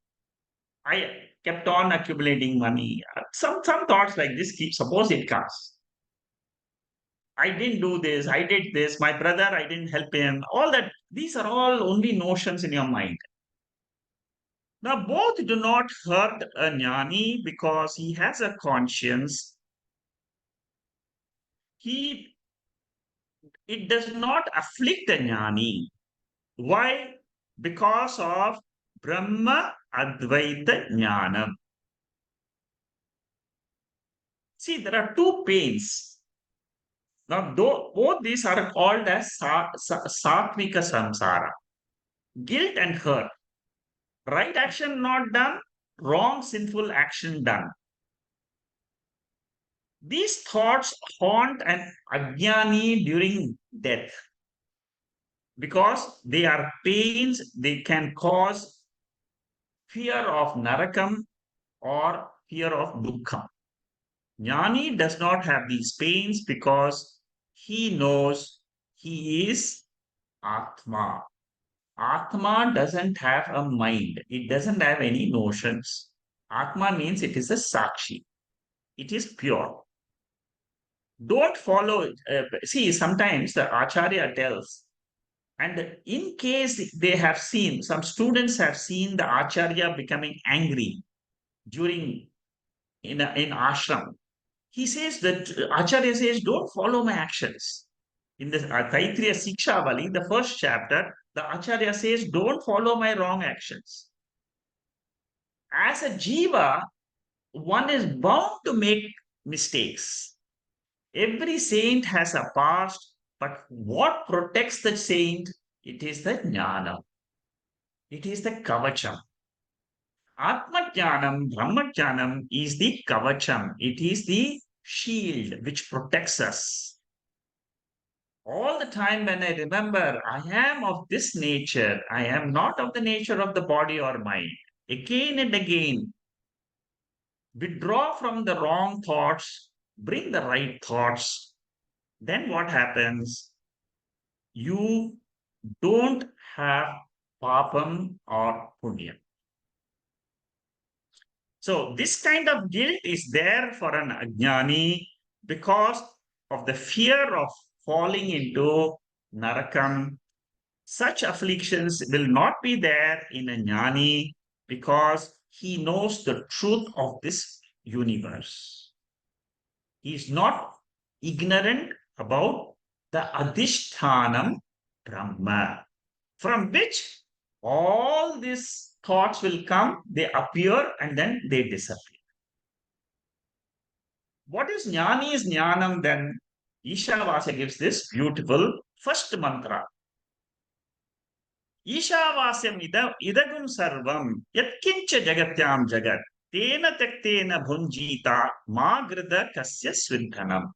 I kept on accumulating money. Some thoughts like this keep, suppose it comes. I didn't do this, I did this, my brother, I didn't help him. All that, these are all only notions in your mind. Now, both do not hurt a jnani because he has a conscience. It does not afflict a jnani. Why? Because of Brahma Advaita Jnanam. See, there are two pains. Now, both these are called as Satvika Samsara. Guilt and hurt. Right action not done, wrong sinful action done. These thoughts haunt an ajnani during death because they are pains, they can cause fear of narakam or fear of dukkham. Jnani does not have these pains because he knows he is Atma. Atma doesn't have a mind, it doesn't have any notions. Atma means it is a Sakshi, it is pure. Don't follow it. See, sometimes the Acharya tells, and in case they have seen, some students have seen the Acharya becoming angry during in ashram. He says that Acharya says, don't follow my actions. In the Taittriya Bashyam, the first chapter, the Acharya says, don't follow my wrong actions. As a jiva, one is bound to make mistakes. Every saint has a past, but what protects the saint? It is the jnana. It is the kavacham. Atma jnanam, Brahma jnanam is the kavacham. It is the shield which protects us. All the time when I remember, I am of this nature, I am not of the nature of the body or mind. Again and again, withdraw from the wrong thoughts, bring the right thoughts. Then what happens? You don't have papam or punyam. So this kind of guilt is there for an ajnani because of the fear of falling into narakam. Such afflictions will not be there in a jnani because he knows the truth of this universe. He is not ignorant about the adhishthanam Brahma, from which all these thoughts will come, they appear, and then they disappear. What is jnani is jnanam then? Ishavasya gives this beautiful first mantra. Ishavasya idagum sarvam yatkincha jagatyam jagat tena tektena bhunjita magrida kasya swinthanam.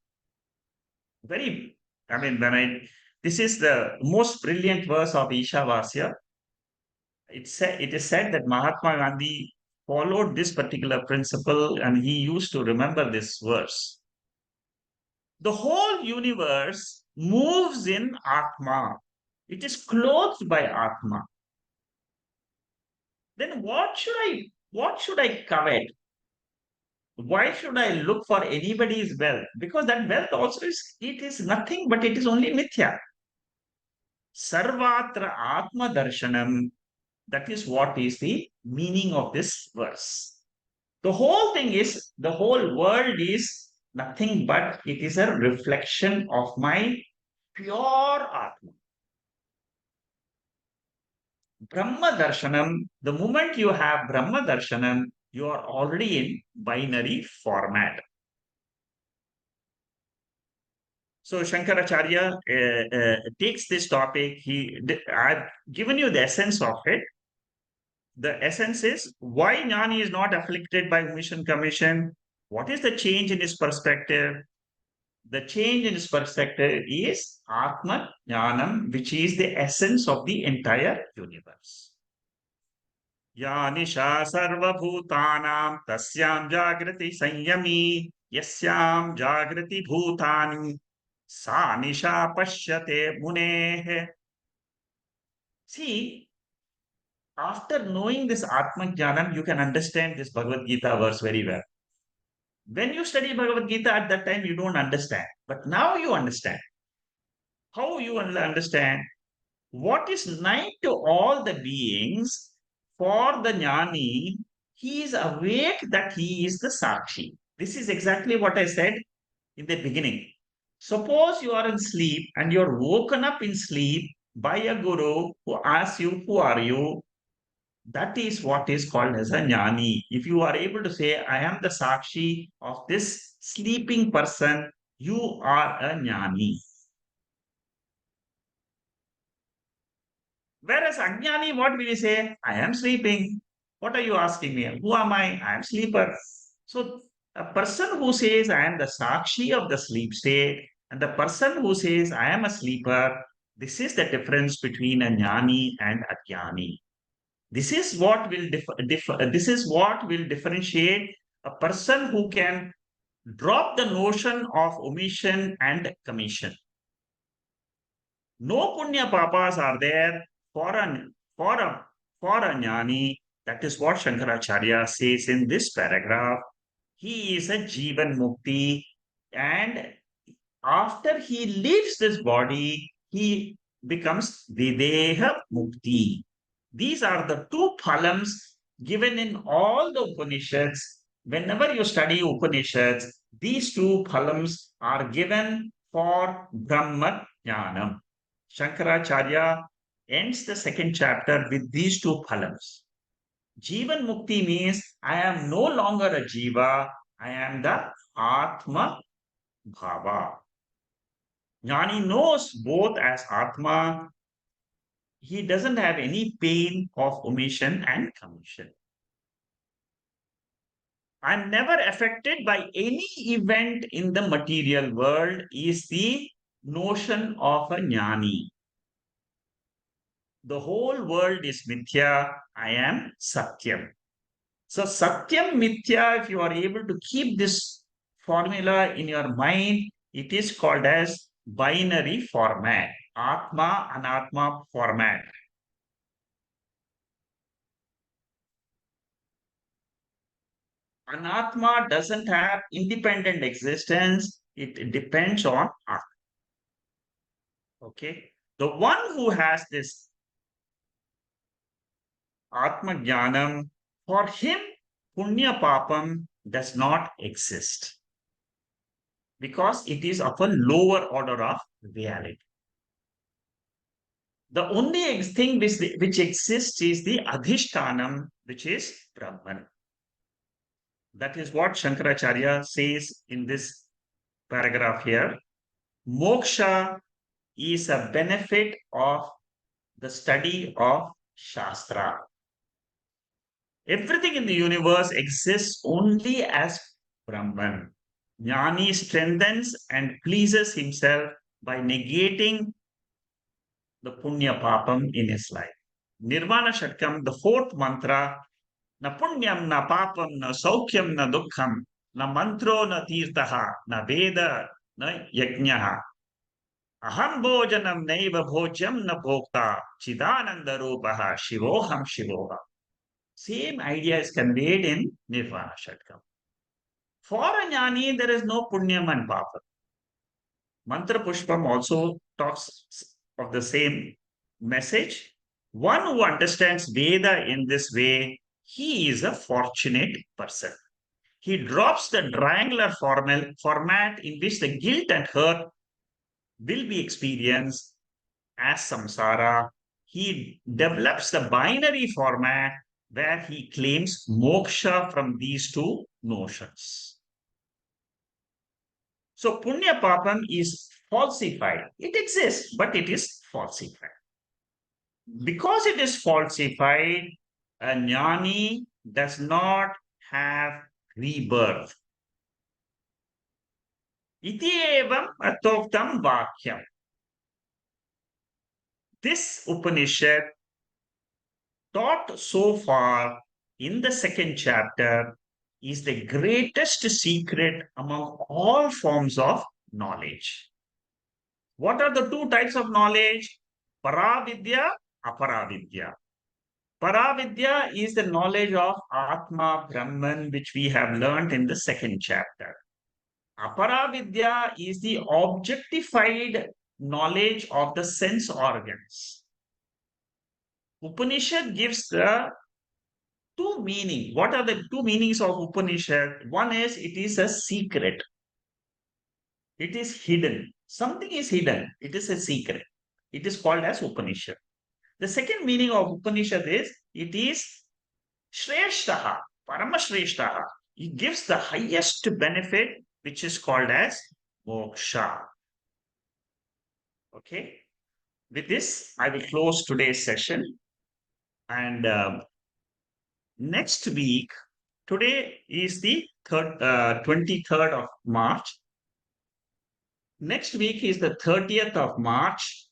Very, I mean, this is the most brilliant verse of Ishavasya. It is said that Mahatma Gandhi followed this particular principle and he used to remember this verse. The whole universe moves in Atma. It is clothed by Atma. Then what should I covet? Why should I look for anybody's wealth? Because that wealth also it is nothing but it is only mithya. Sarvatra Atma Darshanam. That is what is the meaning of this verse. The whole thing is, the whole world is nothing but it is a reflection of my pure Atma. Brahma Darshanam, the moment you have Brahma Darshanam, you are already in binary format. So Shankaracharya takes this topic. I've given you the essence of it. The essence is why Jnani is not afflicted by mission commission. What is the change in his perspective? The change in his perspective is Atma Jnanam, which is the essence of the entire universe. Ya nisha sarva bhutanam tasyam jagrati sanyami yasyam jagrati bhutani sa nisha pashyate munehe. See, after knowing this Atma Jnanam, you can understand this Bhagavad Gita verse very well. When you study Bhagavad Gita at that time, you don't understand. But now you understand. How you understand? What is night to all the beings, for the jnani, he is awake that he is the Sakshi. This is exactly what I said in the beginning. Suppose you are in sleep and you're woken up in sleep by a guru who asks you, who are you? That is what is called as a jnani. If you are able to say, I am the Sakshi of this sleeping person, you are a jnani. Whereas Ajnani, what will he say? I am sleeping. What are you asking me? Who am I? I am sleeper. So A person who says, I am the Sakshi of the sleep state, and the person who says, I am a sleeper, this is the difference between a jnani and a jnani. This is what will differentiate a person who can drop the notion of omission and commission. No punya papas are there for for a for a jnani. That is what Shankaracharya says in this paragraph. He is a Jivan Mukti, and after he leaves this body, he becomes Videha Mukti. These are the two phalams given in all the Upanishads. Whenever you study Upanishads, these two phalams are given for Brahma Jnanam. Shankaracharya ends the second chapter with these two phalams. Jivan Mukti means I am no longer a Jiva, I am the Atma Bhava. Jnani knows both as Atma. He doesn't have any pain of omission and commission. I'm never affected by any event in the material world is the notion of a jnani. The whole world is mithya. I am satyam. So satyam mithya, if you are able to keep this formula in your mind, it is called as binary format, atma anatma format. Anatma doesn't have independent existence. It depends on Atma. Okay. The one who has this Atma Jnanam, for him, Punya Papam does not exist because it is of a lower order of reality. The only thing which exists is the Adhishtanam, which is Brahman. That is what Shankaracharya says in this paragraph here. Moksha is a benefit of the study of Shastra. Everything in the universe exists only as Brahman. Jnani strengthens and pleases himself by negating the Punya Papam in his life. Nirvana Shatkam, the fourth mantra, na punyam na papam na saukyam na dukkham na mantro na tirtaha na veda na yajnaha aham bhojanam naiva bhojyam na bhokta chidananda rupaha shivoham shivoham. Same idea is conveyed in Nirvana Shatkam. For a jnani, there is no punyam and papam. Mantra Pushpam also talks of the same message. One who understands Veda in this way, he is a fortunate person. He drops the triangular format in which the guilt and hurt will be experienced as samsara. He develops the binary format where he claims moksha from these two notions. So punya papam is falsified. It exists, but it is falsified. Because it is falsified, a jnani does not have rebirth. Iti evam atoktam vakyam. This Upanishad taught so far in the second chapter is the greatest secret among all forms of knowledge. What are the two types of knowledge? Paravidya, aparavidya. Paravidya is the knowledge of Atma, Brahman, which we have learned in the second chapter. Aparavidya is the objectified knowledge of the sense organs. Upanishad gives the two meanings. What are the two meanings of Upanishad? One is it is a secret. It is hidden. Something is hidden. It is a secret. It is called as Upanishad. The second meaning of Upanishad is it is Shreshtaha, Paramashreshtaha. It gives the highest benefit, which is called as Moksha. Okay. With this, I will close today's session. And next week, Today is the 23rd of March. Next week is the 30th of March.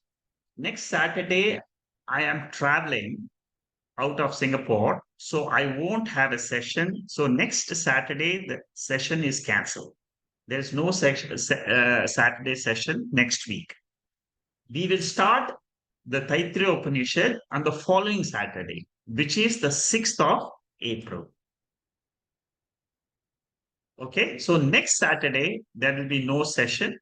Next Saturday, I am traveling out of Singapore, so I won't have a session. So next Saturday, the session is cancelled. There's no Saturday session next week. We will start the Taittriya Upanishad on the following Saturday, which is the 6th of April. Okay, so next Saturday, there will be no session.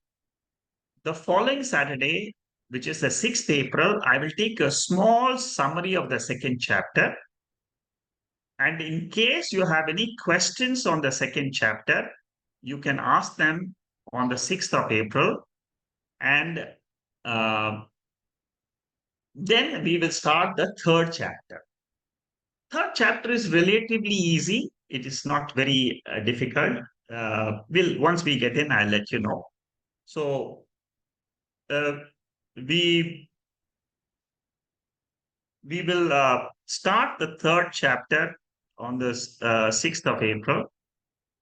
The following Saturday, which is the 6th April, I will take a small summary of the second chapter. And in case you have any questions on the second chapter, you can ask them on the 6th of April. And then we will start the third chapter. Third chapter is relatively easy. It is not very difficult. Once we get in, I'll let you know. So uh, we will start the third chapter on the 6th of April.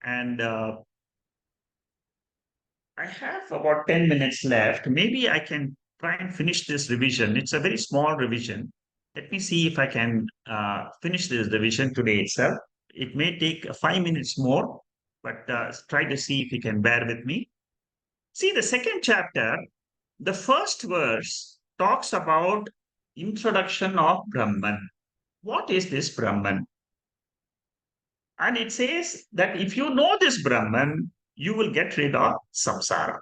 And I have about 10 minutes left. Maybe I can try and finish this revision. It's a very small revision. Let me see if I can finish this revision today itself. It may take 5 minutes more, but try to see if you can bear with me. See, the second chapter, the first verse talks about introduction of Brahman. What is this Brahman? And it says that if you know this Brahman, you will get rid of samsara.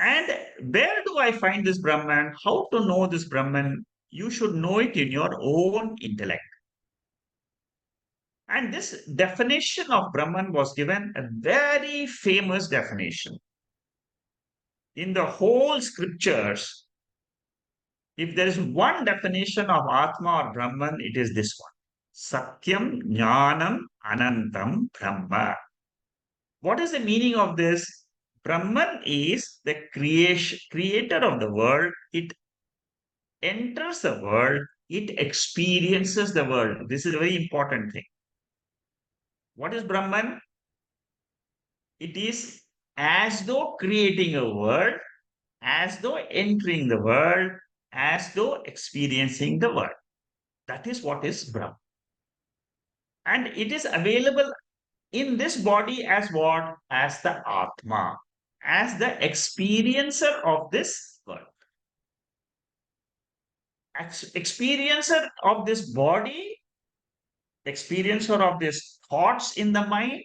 And where do I find this Brahman? How to know this Brahman? You should know it in your own intellect. And this definition of Brahman was given a very famous definition. In the whole scriptures, if there is one definition of Atma or Brahman, it is this one. Satyam Jnanam Anantam Brahma. What is the meaning of this? Brahman is the creator of the world. It enters the world, it experiences the world. This is a very important thing. What is Brahman? It is as though creating a world, as though entering the world, as though experiencing the world. That is what is Brahman. And it is available in this body as what? As the Atma, as the experiencer of this world. Experiencer of this body, experiencer of these thoughts in the mind,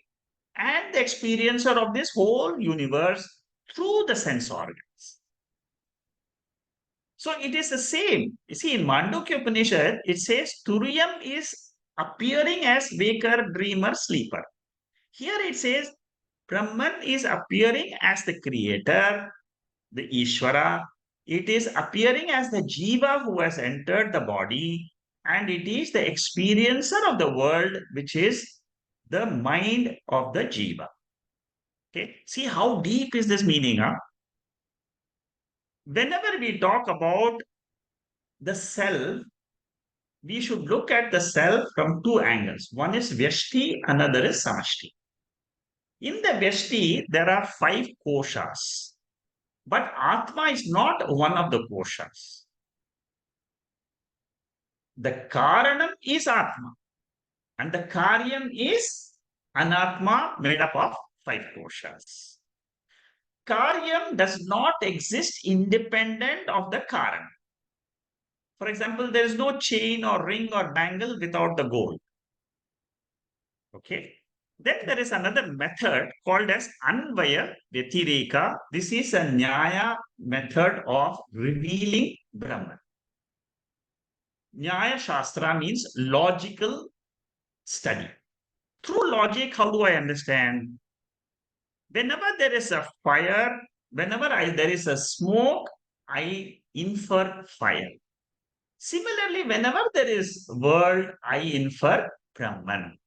and the experiencer of this whole universe through the sense organs. So it is the same. You see, in Mandukya Upanishad, it says Turiyam is appearing as waker, dreamer, sleeper. Here it says Brahman is appearing as the creator, the Ishvara. It is appearing as the Jiva who has entered the body, and it is the experiencer of the world, which is the mind of the Jiva. Okay, see how deep is this meaning? Huh? Whenever we talk about the self, we should look at the self from two angles. One is Vyashti, another is Samashti. In the Vyashti, there are 5 koshas, but Atma is not one of the koshas. The Karanam is Atma, and the Karyam is Anatma made up of 5 koshas. Karyam does not exist independent of the Karan. For example, there is no chain or ring or bangle without the gold. Okay. Then there is another method called as Anvaya Vyatireka. This is a Nyaya method of revealing Brahman. Nyaya Shastra means logical study. Through logic, how do I understand? Whenever there is a fire, whenever there is a smoke, I infer fire. Similarly, whenever there is world, I infer Brahman.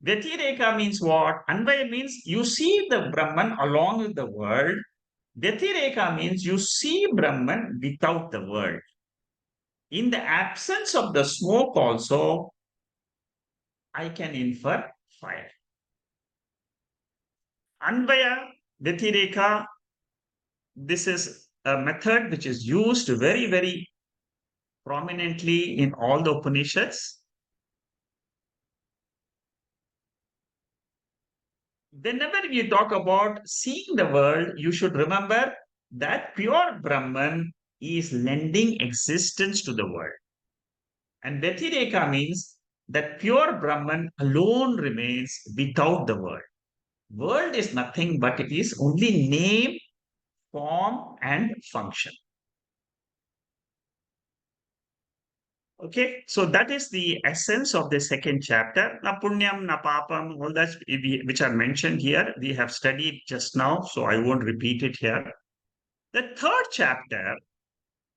Vyatireka means what? Anvaya means you see the Brahman along with the world. Vyatireka means you see Brahman without the world. In the absence of the smoke also, I can infer fire. Anvaya Vyatireka, this is a method which is used very, very prominently in all the Upanishads. Whenever you talk about seeing the world, you should remember that pure Brahman is lending existence to the world. And Vyatireka means that pure Brahman alone remains without the world. World is nothing but it is only name, form, and function. Okay, so that is the essence of the second chapter. Na punyam, na papam, all that which are mentioned here, we have studied just now, so I won't repeat it here. The third chapter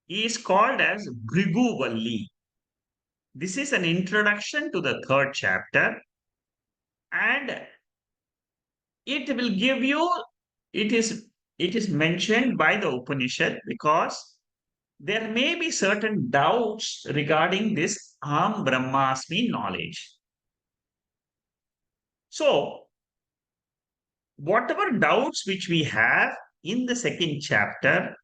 is called as Bhrigu. This is an introduction to the third chapter, and it will give you, it is it is mentioned by the Upanishad because there may be certain doubts regarding this Aham Brahmasmi knowledge. So, whatever doubts which we have in the second chapter,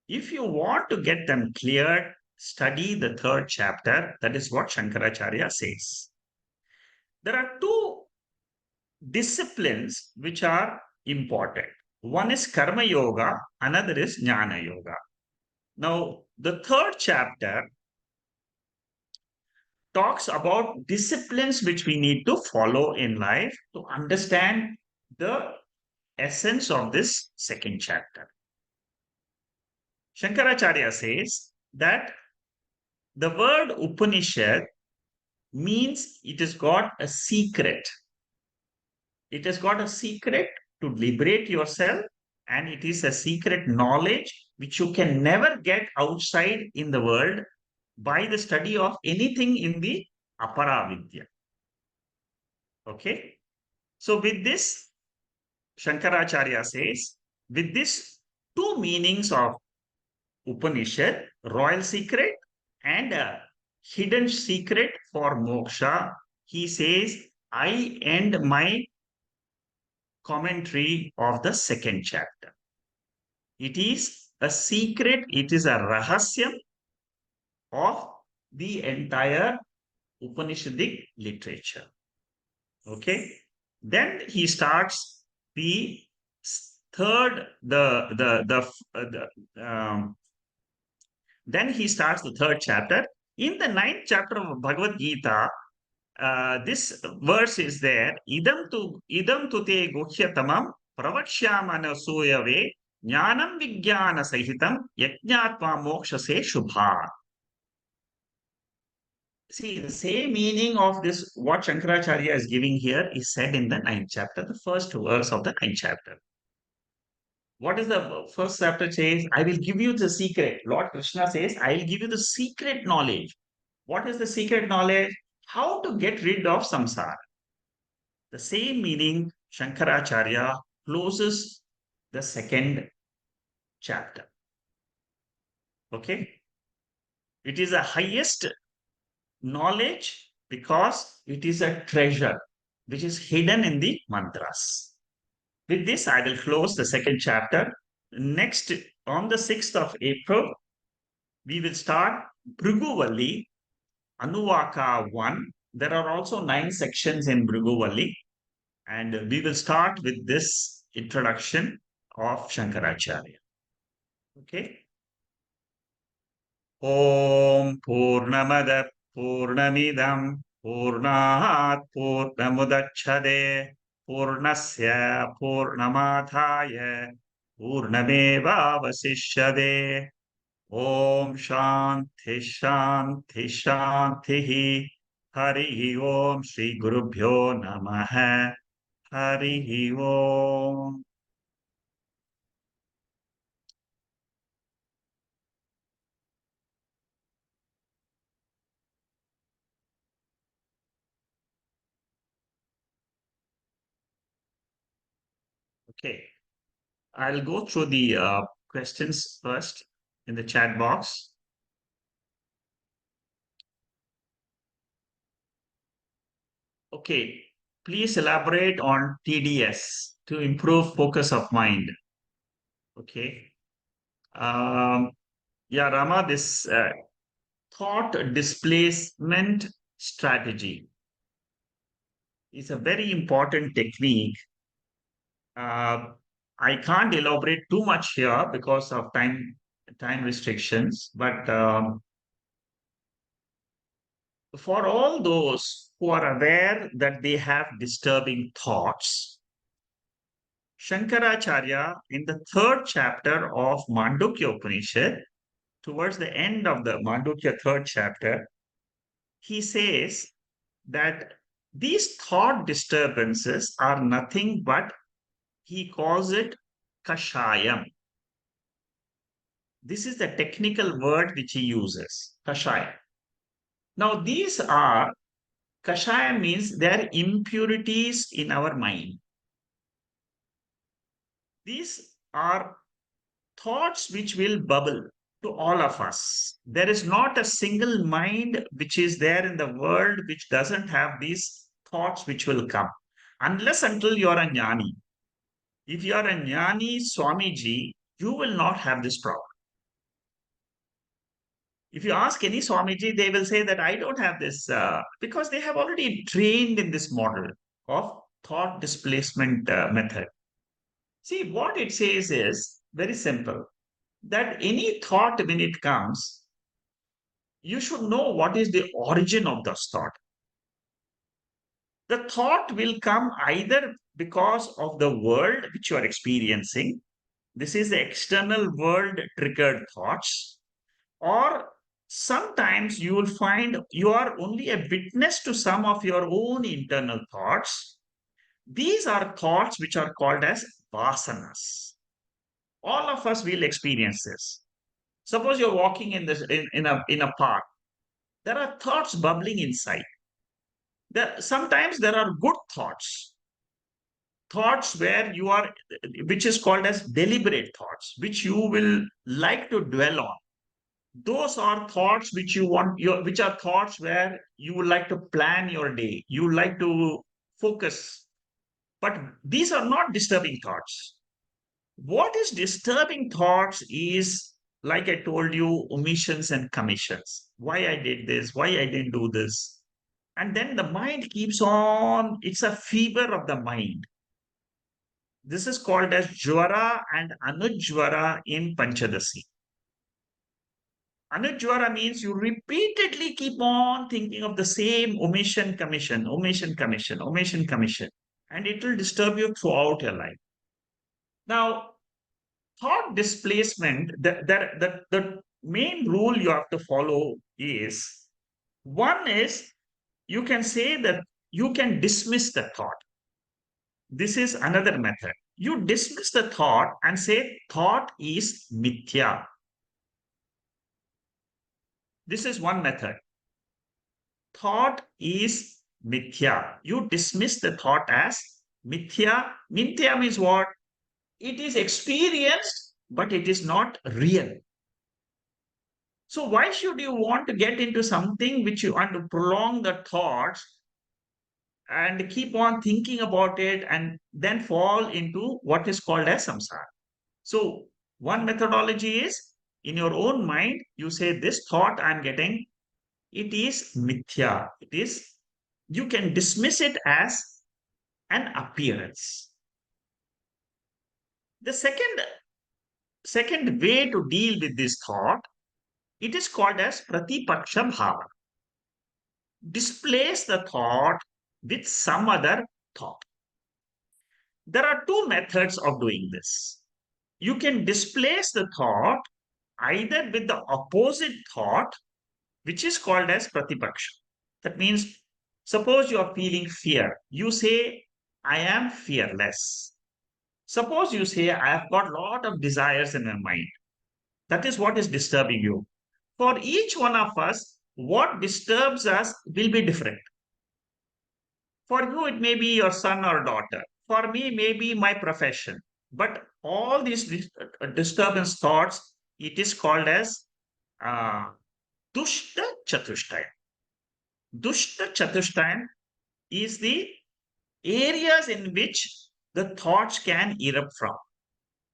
if you want to get them cleared, study the third chapter. That is what Shankaracharya says. There are two disciplines which are important. One is Karma Yoga, another is Jnana Yoga. Now, the third chapter talks about disciplines which we need to follow in life to understand the essence of this second chapter. Shankaracharya says that the word Upanishad means it has got a secret. It has got a secret to liberate yourself, and it is a secret knowledge which you can never get outside in the world by the study of anything in the Aparavidya. Okay? So, with this, Shankaracharya says, with this two meanings of Upanishad, royal secret and a hidden secret for moksha, he says, I end my commentary of the second chapter. It is a secret, it is a rahasyam of the entire Upanishadic literature. Okay. Then he starts the third, then he starts the third chapter. In the ninth chapter of Bhagavad Gita, this verse is there. Idam tu te guhyatamam pravakshyamana suyave jnanam vijnana sahitam yajnatva moksha se shubha. See, the same meaning of this, what Shankaracharya is giving here, is said in the ninth chapter, the first verse of the ninth chapter. What is the first chapter says? I will give you the secret. Lord Krishna says, I will give you the secret knowledge. What is the secret knowledge? How to get rid of samsara. The same meaning, Shankaracharya closes the second chapter. Okay? It is the highest knowledge because it is a treasure which is hidden in the mantras. With this, I will close the second chapter. Next, on the 6th of April, we will start Bhrigu Anuvaka 1. There are also 9 sections in Bhrigu, and we will start with this introduction of Shankaracharya. Okay. Om Purnamada Purnamidam Purnat Purnamudachade Purnasya Purnamadhaya Purnameva Vasishyade. Om Shanti Shanti Shanti Hari Om Shri Gurubhyo Namaha Hari Om. Okay, I'll go through the questions first in the chat box. Okay, please elaborate on TDS to improve focus of mind. Okay. Um, yeah, Rama, this thought displacement strategy is a very important technique. Uh, I can't elaborate too much here because of time restrictions, but for all those who are aware that they have disturbing thoughts, Shankaracharya, in the third chapter of Mandukya Upanishad, towards the end of the Mandukya third chapter, he says that these thought disturbances are nothing but, he calls it kashayam. This is the technical word which he uses, kashaya. Now, these are, kashaya means they are impurities in our mind. These are thoughts which will bubble to all of us. There is not a single mind which is there in the world which doesn't have these thoughts which will come. Unless until you are a jnani. If you are a jnani Swamiji, you will not have this problem. If you ask any Swamiji, they will say that I don't have this because they have already trained in this model of thought displacement method. See, what it says is very simple, that any thought when it comes, you should know what is the origin of the thought. The thought will come either because of the world which you are experiencing. This is the external world triggered thoughts. Or sometimes you will find you are only a witness to some of your own internal thoughts. These are thoughts which are called as vasanas. All of us will experience this. Suppose you're walking in a park. There are thoughts bubbling inside. Sometimes there are good thoughts, thoughts where you are, which is called as deliberate thoughts, which you will like to dwell on. Those are thoughts which you want, which are thoughts where you would like to plan your day, you like to focus. But these are not disturbing thoughts. What is disturbing thoughts is, like I told you, omissions and commissions. Why I did this, why I didn't do this. And then the mind keeps on, it's a fever of the mind. This is called as Jwara and Anujwara in Panchadasi. Anujwara means you repeatedly keep on thinking of the same omission, commission, omission, commission, omission, commission, and it will disturb you throughout your life. Now, thought displacement, the main rule you have to follow is, one is, you can say that you can dismiss the thought. This is another method. You dismiss the thought and say thought is mithya. This is one method. Thought is mithya. You dismiss the thought as mithya. Mithya means what? It is experienced, but it is not real. So why should you want to get into something which you want to prolong the thoughts and keep on thinking about it and then fall into what is called as samsara? So one methodology is, in your own mind, you say this thought I'm getting, it is mithya. It is, you can dismiss it as an appearance. The second way to deal with this thought, it is called as pratipaksha bhava. Displace the thought with some other thought. There are two methods of doing this. You can displace the thought either with the opposite thought, which is called as pratipaksha. That means, suppose you are feeling fear. You say, I am fearless. Suppose you say, I have got a lot of desires in my mind. That is what is disturbing you. For each one of us, what disturbs us will be different. For you, it may be your son or daughter. For me, maybe my profession. But all these disturbance thoughts, it is called as uh, Dushta Chatushtaya. Dushta Chatushtaya is the areas in which the thoughts can erupt from.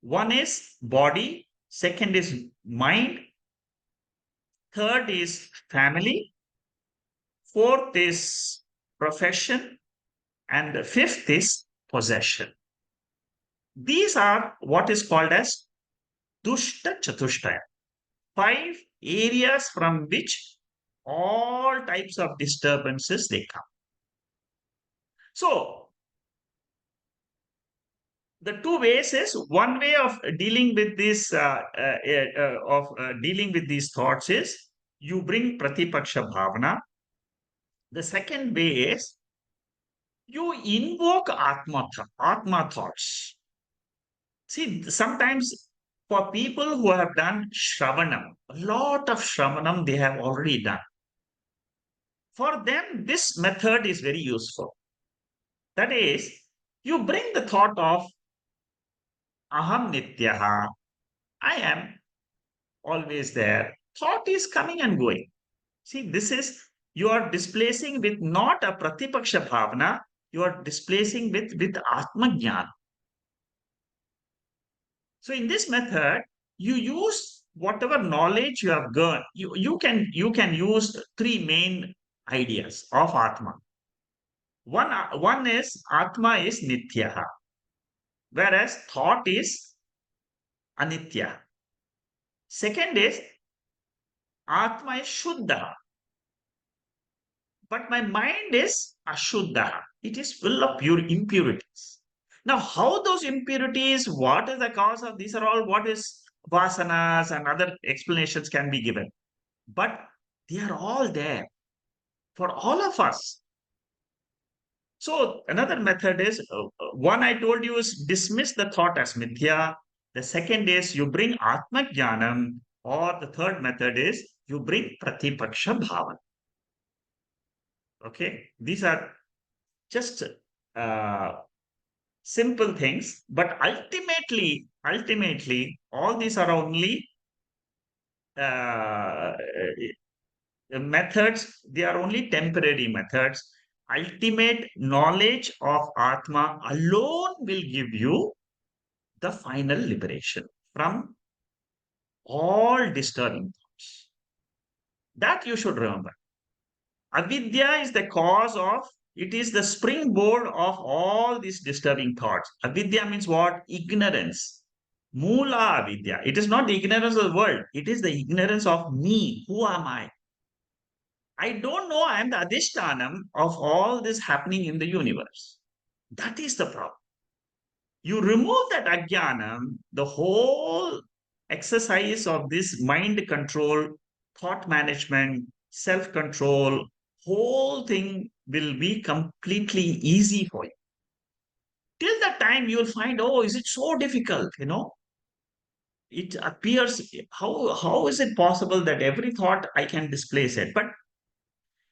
One is body, second is mind, third is family, fourth is profession, and the fifth is possession. These are what is called as Dushta Chatushtaya, five areas from which all types of disturbances they come. So the two ways is one way of dealing with this dealing with these thoughts is you bring pratipaksha bhavana. The second way is you invoke atma thoughts. See, sometimes for people who have done shravanam, a lot of shravanam they have already done. For them, this method is very useful. That is, you bring the thought of aham nityaha, I am always there. Thought is coming and going. See, this is, you are displacing with not a pratipaksha bhavana, you are displacing with atma jnana. So in this method, you use whatever knowledge you have gained. You can use three main ideas of Atma. One is Atma is Nitya, whereas thought is Anitya. Second is Atma is Shuddha, but my mind is Ashuddha. It is full of pure impurities. Now, how those impurities, what is the cause of these are all what is vasanas and other explanations can be given. But they are all there for all of us. So another method is one I told you is dismiss the thought as mithya. The second is you bring atma jnanam, or the third method is you bring pratipaksha bhavan. Okay, these are just uh, simple things, but ultimately, all these are only uh, methods, they are only temporary methods. Ultimate knowledge of Atma alone will give you the final liberation from all disturbing thoughts. That you should remember. Avidya is the cause of, it is the springboard of all these disturbing thoughts. Avidya means what? Ignorance. Mula avidya. It is not the ignorance of the world, it is the ignorance of me. Who am I? I don't know I am the adhishtanam of all this happening in the universe. That is the problem. You remove that ajnanam, the whole exercise of this mind control, thought management, self control, whole thing will be completely easy for you. Till that time, you'll find, oh, is it so difficult? It appears, how is it possible that every thought I can displace it? But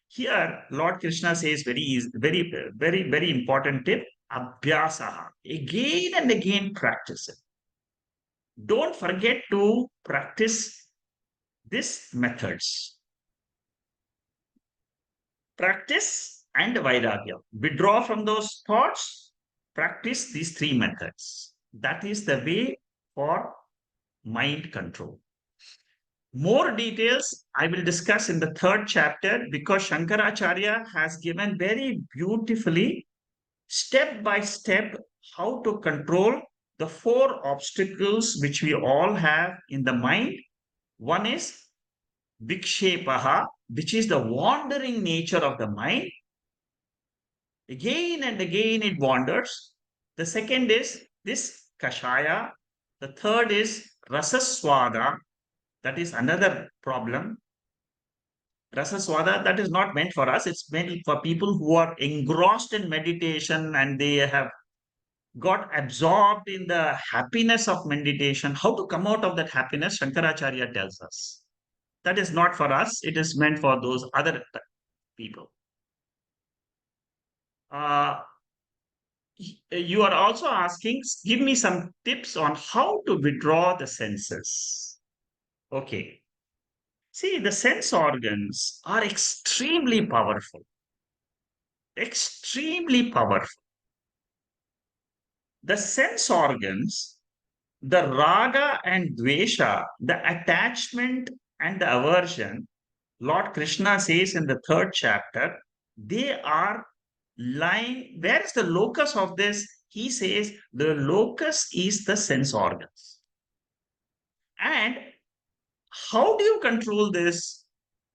here, Lord Krishna says very easy, very important tip, abhyasaha. Again and again practice it. Don't forget to practice these methods. Practice and vairagya. Withdraw from those thoughts, practice these three methods. That is the way for mind control. More details I will discuss in the third chapter, because Shankaracharya has given very beautifully, step by step, how to control the four obstacles which we all have in the mind. One is vikshepaha, which is the wandering nature of the mind. Again and again it wanders. The second is this kashaya. The third is rasaswada. That is another problem. Rasaswada, that is not meant for us. It's meant for people who are engrossed in meditation and they have got absorbed in the happiness of meditation. How to come out of that happiness, Shankaracharya tells us. That is not for us. It is meant for those other people. Uh, you are also asking, give me some tips on how to withdraw the senses. Okay. See, the sense organs are extremely powerful. extremely powerful. The sense organs, the raga and dvesha, the attachment and the aversion, Lord Krishna says in the third chapter, they are lying. Where is the locus of this? He says the locus is the sense organs. And how do you control this?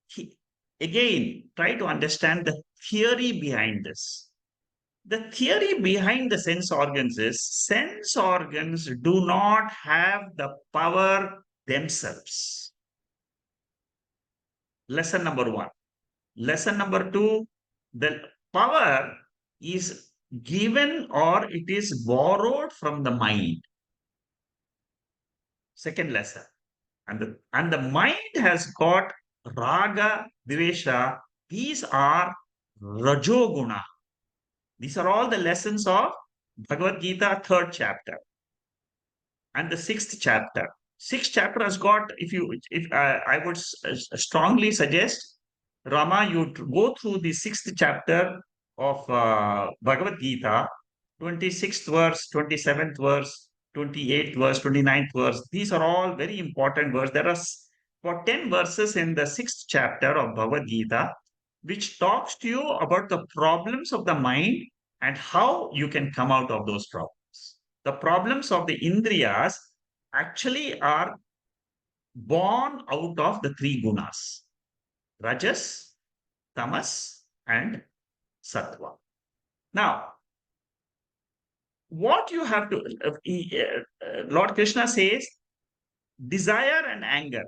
He, again, try to understand the theory behind this. The theory behind the sense organs is sense organs do not have the power themselves. Lesson number one. Lesson number two, the power is given or it is borrowed from the mind. Second lesson. And the mind has got raga, dvesha. These are rajoguna. These are all the lessons of Bhagavad Gita, third chapter. And the sixth chapter. Sixth chapter has got, if I would strongly suggest, Rama, you go through the sixth chapter of Bhagavad Gita, 26th verse, 27th verse, 28th verse, 29th verse. These are all very important verses. There are for 10 verses in the sixth chapter of Bhagavad Gita, which talks to you about the problems of the mind and how you can come out of those problems. The problems of the indriyas actually are born out of the three gunas: rajas, tamas, and sattva. Now, what you have to, Lord Krishna says, desire and anger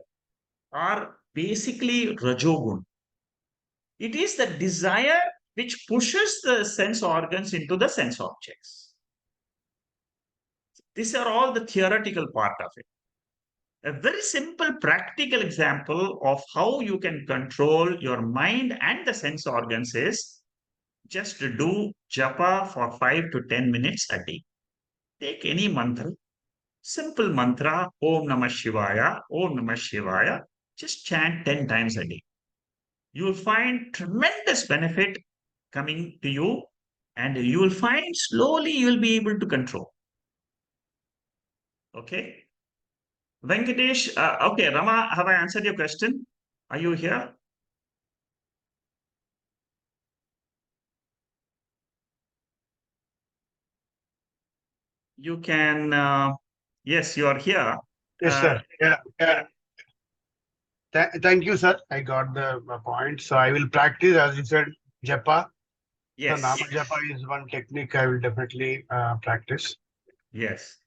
are basically rajogun. It is the desire which pushes the sense organs into the sense objects. These are all the theoretical part of it. A very simple practical example of how you can control your mind and the sense organs is just to do japa for 5 to 10 minutes a day. Take any mantra, simple mantra, Om Namah Shivaya, Om Namah Shivaya, just chant 10 times a day. You will find tremendous benefit coming to you, and you will find slowly you will be able to control. Okay. Venkatesh, okay, Rama, have I answered your question? Are you here? You can, yes, you are here. Yes, sir. Yeah, yeah. Thank you, sir. I got the point. So I will practice, as you said, japa. So Nama Yes, japa is one technique I will definitely practice. yes.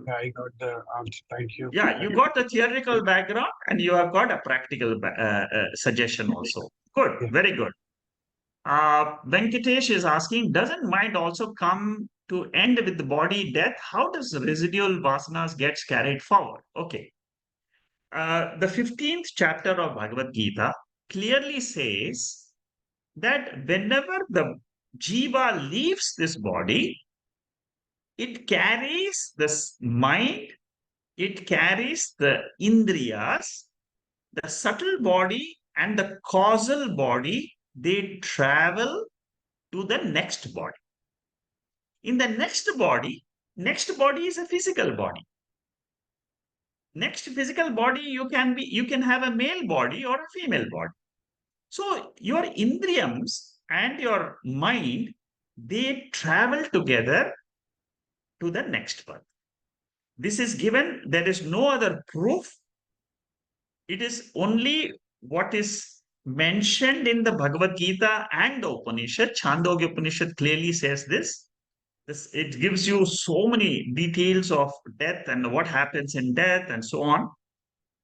I got the answer. Thank you. Yeah, you got the theoretical background and you have got a practical suggestion also. Good, Yeah. very good. Venkatesh is asking, doesn't mind also come to end with the body death? How does residual vasanas gets carried forward? Okay. The 15th chapter of Bhagavad Gita clearly says that whenever the jiva leaves this body, it carries this mind, it carries the indriyas, the subtle body and the causal body, they travel to the next body. In the next body is a physical body. Next physical body, you can have a male body or a female body. So your indriyams and your mind, they travel together to the next birth. This is given, there is no other proof. It is only what is mentioned in the Bhagavad Gita and the Upanishad. Chandogya Upanishad clearly says this. It gives you so many details of death and what happens in death and so on.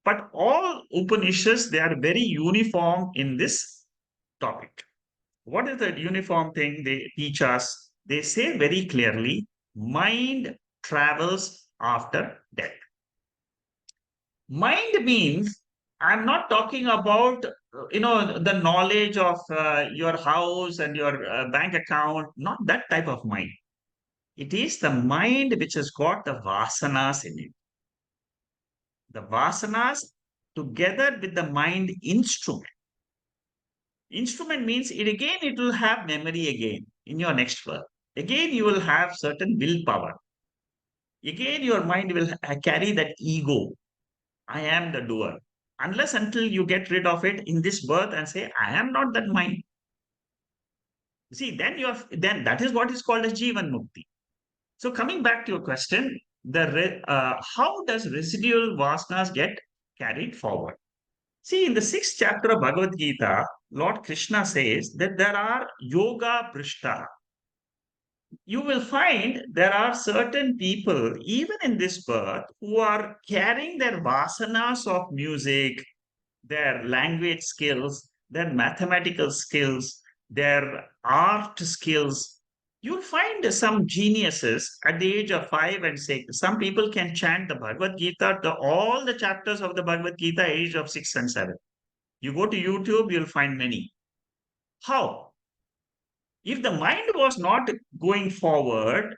But all Upanishads, they are very uniform in this topic. What is the uniform thing they teach us? They say very clearly, mind travels after death. Mind means, I'm not talking about, the knowledge of your house and your bank account, not that type of mind. It is the mind which has got the vasanas in it. The vasanas together with the mind instrument. Instrument means it will have memory again in your next birth. Again, you will have certain willpower. Again, your mind will carry that ego. I am the doer. Unless until you get rid of it in this birth and say, I am not that mind. See, then that is what is called as Jivan Mukti. So coming back to your question, how does residual vasanas get carried forward? See, in the sixth chapter of Bhagavad Gita, Lord Krishna says that there are yoga prishta. You will find there are certain people, even in this birth, who are carrying their vasanas of music, their language skills, their mathematical skills, their art skills. You'll find some geniuses at the age of 5 and 6. Some people can chant the Bhagavad Gita, all the chapters of the Bhagavad Gita, age of 6 and 7. You go to YouTube, you'll find many. How? If the mind was not going forward,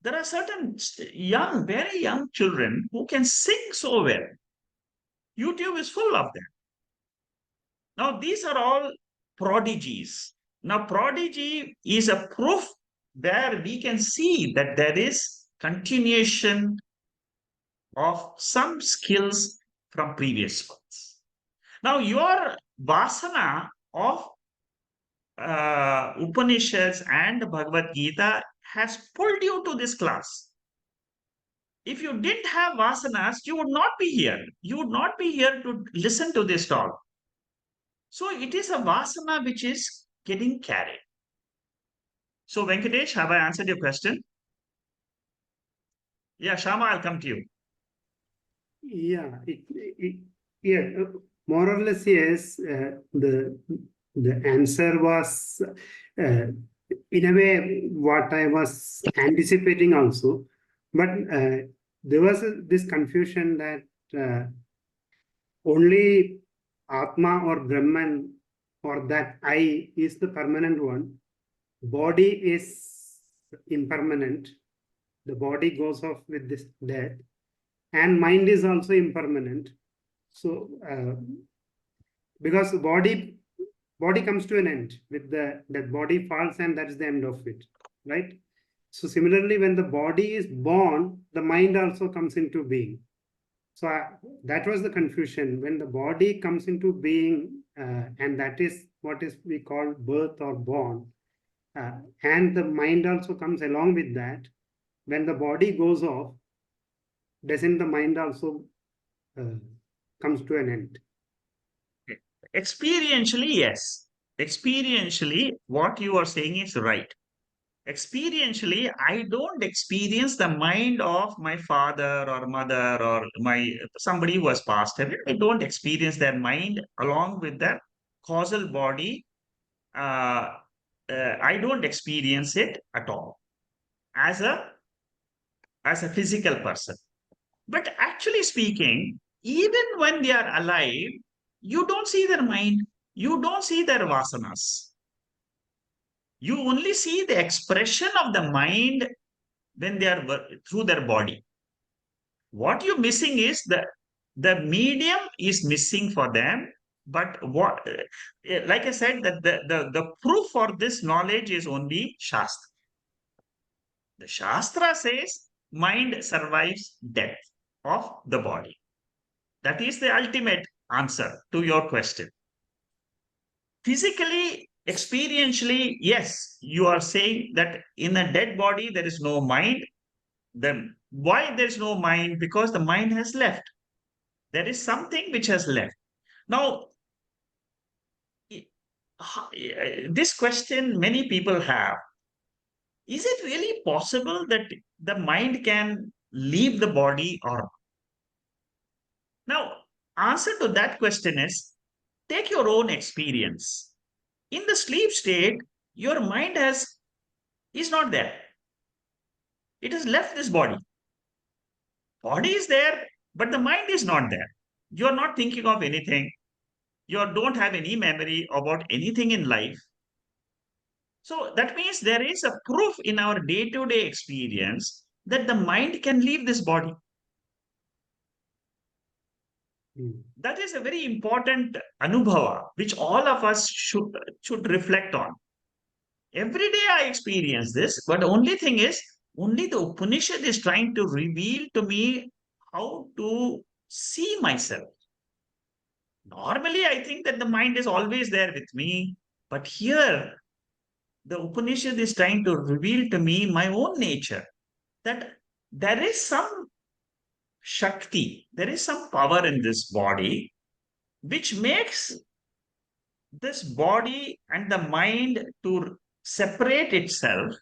there are certain young, very young children who can sing so well. YouTube is full of them. Now, these are all prodigies. Now, prodigy is a proof where we can see that there is continuation of some skills from previous ones. Now, your vasana of Upanishads and Bhagavad Gita has pulled you to this class. If you didn't have vasanas, you would not be here. You would not be here to listen to this talk. So it is a vasana which is getting carried. So Venkatesh, have I answered your question? Yeah, Shama, I'll come to you. Yeah, yeah, more or less, yes. The answer was, in a way, what I was anticipating also. But there was this confusion that only Atma or Brahman or that I is the permanent one. Body is impermanent. The body goes off with this death, and mind is also impermanent. So because body comes to an end with that body falls, and that's the end of it, right? So similarly, when the body is born, the mind also comes into being. So that was the confusion. When the body comes into being, and that is what is we call birth or born, and the mind also comes along with that. When the body goes off, doesn't the mind also comes to an end? Experientially, yes. Experientially, what you are saying is right. Experientially, I don't experience the mind of my father or mother or somebody who has passed away. I don't experience their mind along with their causal body. I don't experience it at all as a physical person. But actually speaking, even when they are alive, you don't see their mind, you don't see their vasanas. You only see the expression of the mind when they are through their body. What you're missing is the medium is missing for them. But what, like I said, that the proof for this knowledge is only Shastra. The Shastra says mind survives death of the body. That is the ultimate answer to your question. Physically, experientially, yes, you are saying that in a dead body there is no mind. Then why there is no mind? Because the mind has left. There is something which has left. Now, this question many people have. Is it really possible that the mind can leave the body or not? Now, answer to that question is take your own experience. In the sleep state, your mind is not there. It has left this body. Body is there, but the mind is not there. You are not thinking of anything. You don't have any memory about anything in life. So that means there is a proof in our day-to-day experience that the mind can leave this body. That is a very important anubhava, which all of us should reflect on. Every day I experience this, but the only thing is, only the Upanishad is trying to reveal to me how to see myself. Normally, I think that the mind is always there with me, but here the Upanishad is trying to reveal to me my own nature, that there is some Shakti, there is some power in this body which makes this body and the mind to separate itself.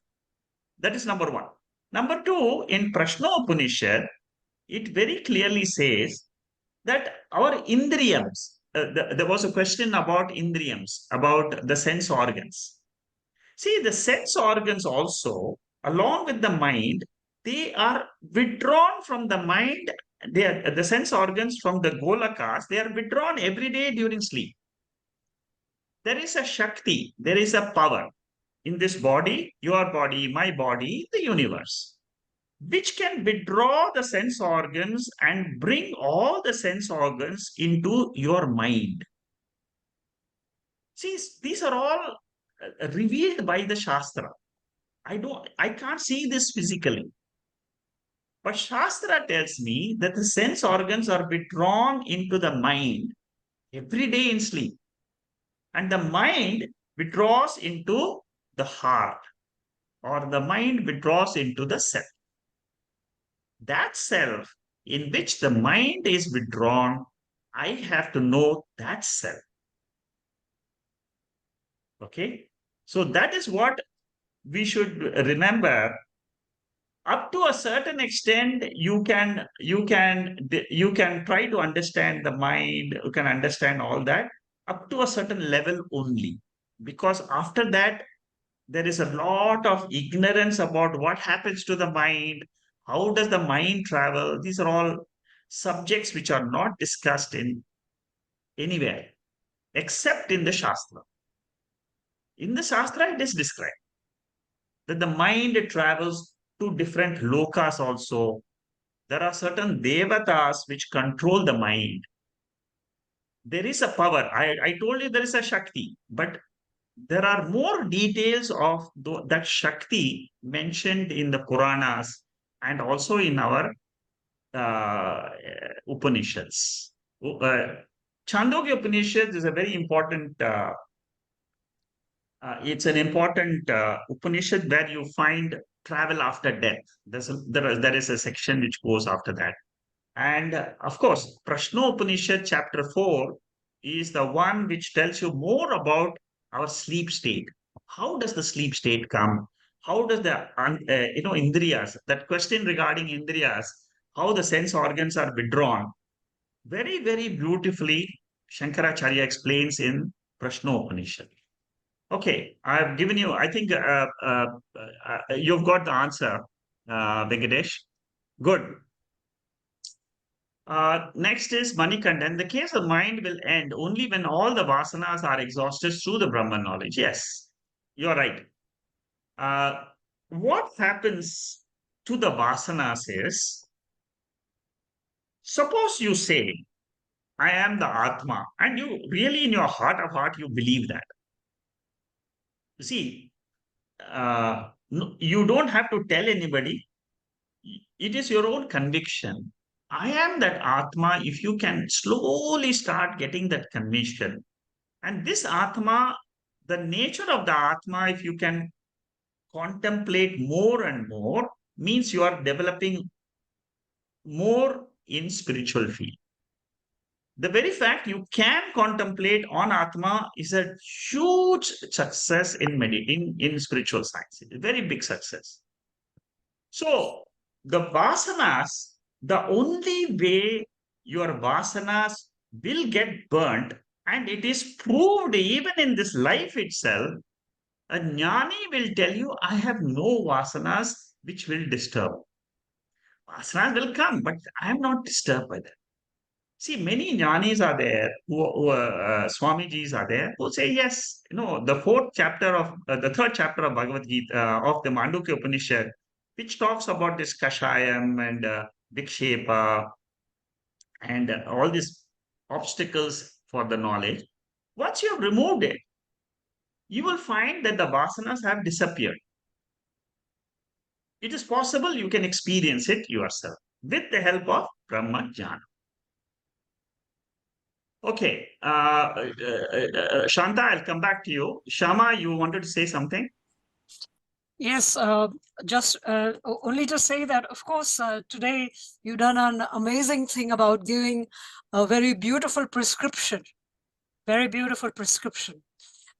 That is number one. Number two, in Prashna Upanishad, it very clearly says that our indriyams, there was a question about indriyams, about the sense organs. See, the sense organs also, along with the mind, they are withdrawn from the mind. They are, the sense organs from the golakas, they are withdrawn every day during sleep. There is a Shakti, there is a power in this body, your body, my body, the universe, which can withdraw the sense organs and bring all the sense organs into your mind. See, these are all revealed by the Shastra. I can't see this physically. But Shastra tells me that the sense organs are withdrawn into the mind every day in sleep. And the mind withdraws into the heart, or the mind withdraws into the self. That self in which the mind is withdrawn, I have to know that self. Okay? So that is what we should remember. Up to a certain extent, you can try to understand the mind, you can understand all that up to a certain level only. Because after that, there is a lot of ignorance about what happens to the mind, how does the mind travel. These are all subjects which are not discussed in anywhere except in the Shastra. In the Shastra, it is described that the mind travels to different lokas also. There are certain devatas which control the mind. There is a power. I told you there is a Shakti, but there are more details of that Shakti mentioned in the Puranas and also in our Upanishads. Chandogya Upanishad is a very important, it's an important Upanishad where you find travel after death. There is a section which goes after that. And of course, Prashna Upanishad chapter 4 is the one which tells you more about our sleep state. How does the sleep state come? How does the, indriyas, that question regarding indriyas, how the sense organs are withdrawn, very, very beautifully, Shankaracharya explains in Prashna Upanishad. Okay, I've given you, I think you've got the answer, Venkatesh. Good. Next is Manikandan. The case of mind will end only when all the vasanas are exhausted through the Brahman knowledge. Yes, you're right. What happens to the vasanas is, suppose you say, I am the Atma, and you really in your heart of heart, you believe that. You see, you don't have to tell anybody. It is your own conviction. I am that Atma. If you can slowly start getting that conviction, and this Atma, the nature of the Atma, if you can contemplate more and more, means you are developing more in spiritual field. The very fact you can contemplate on Atma is a huge success in spiritual science. It's a very big success. So the vasanas, the only way your vasanas will get burnt, and it is proved even in this life itself, a jnani will tell you, I have no vasanas which will disturb. Vasanas will come, but I am not disturbed by them. See, many jnanis are there, Swamijis are there, who say, yes, the third chapter of Bhagavad Gita, of the Mandukya Upanishad, which talks about this Kashayam and Vikshepa and all this obstacles for the knowledge. Once you have removed it, you will find that the vasanas have disappeared. It is possible you can experience it yourself with the help of Brahma Jnana. Okay, Shanta, I'll come back to you. Shama, you wanted to say something? Yes, just only to say that, of course, today you've done an amazing thing about giving a very beautiful prescription,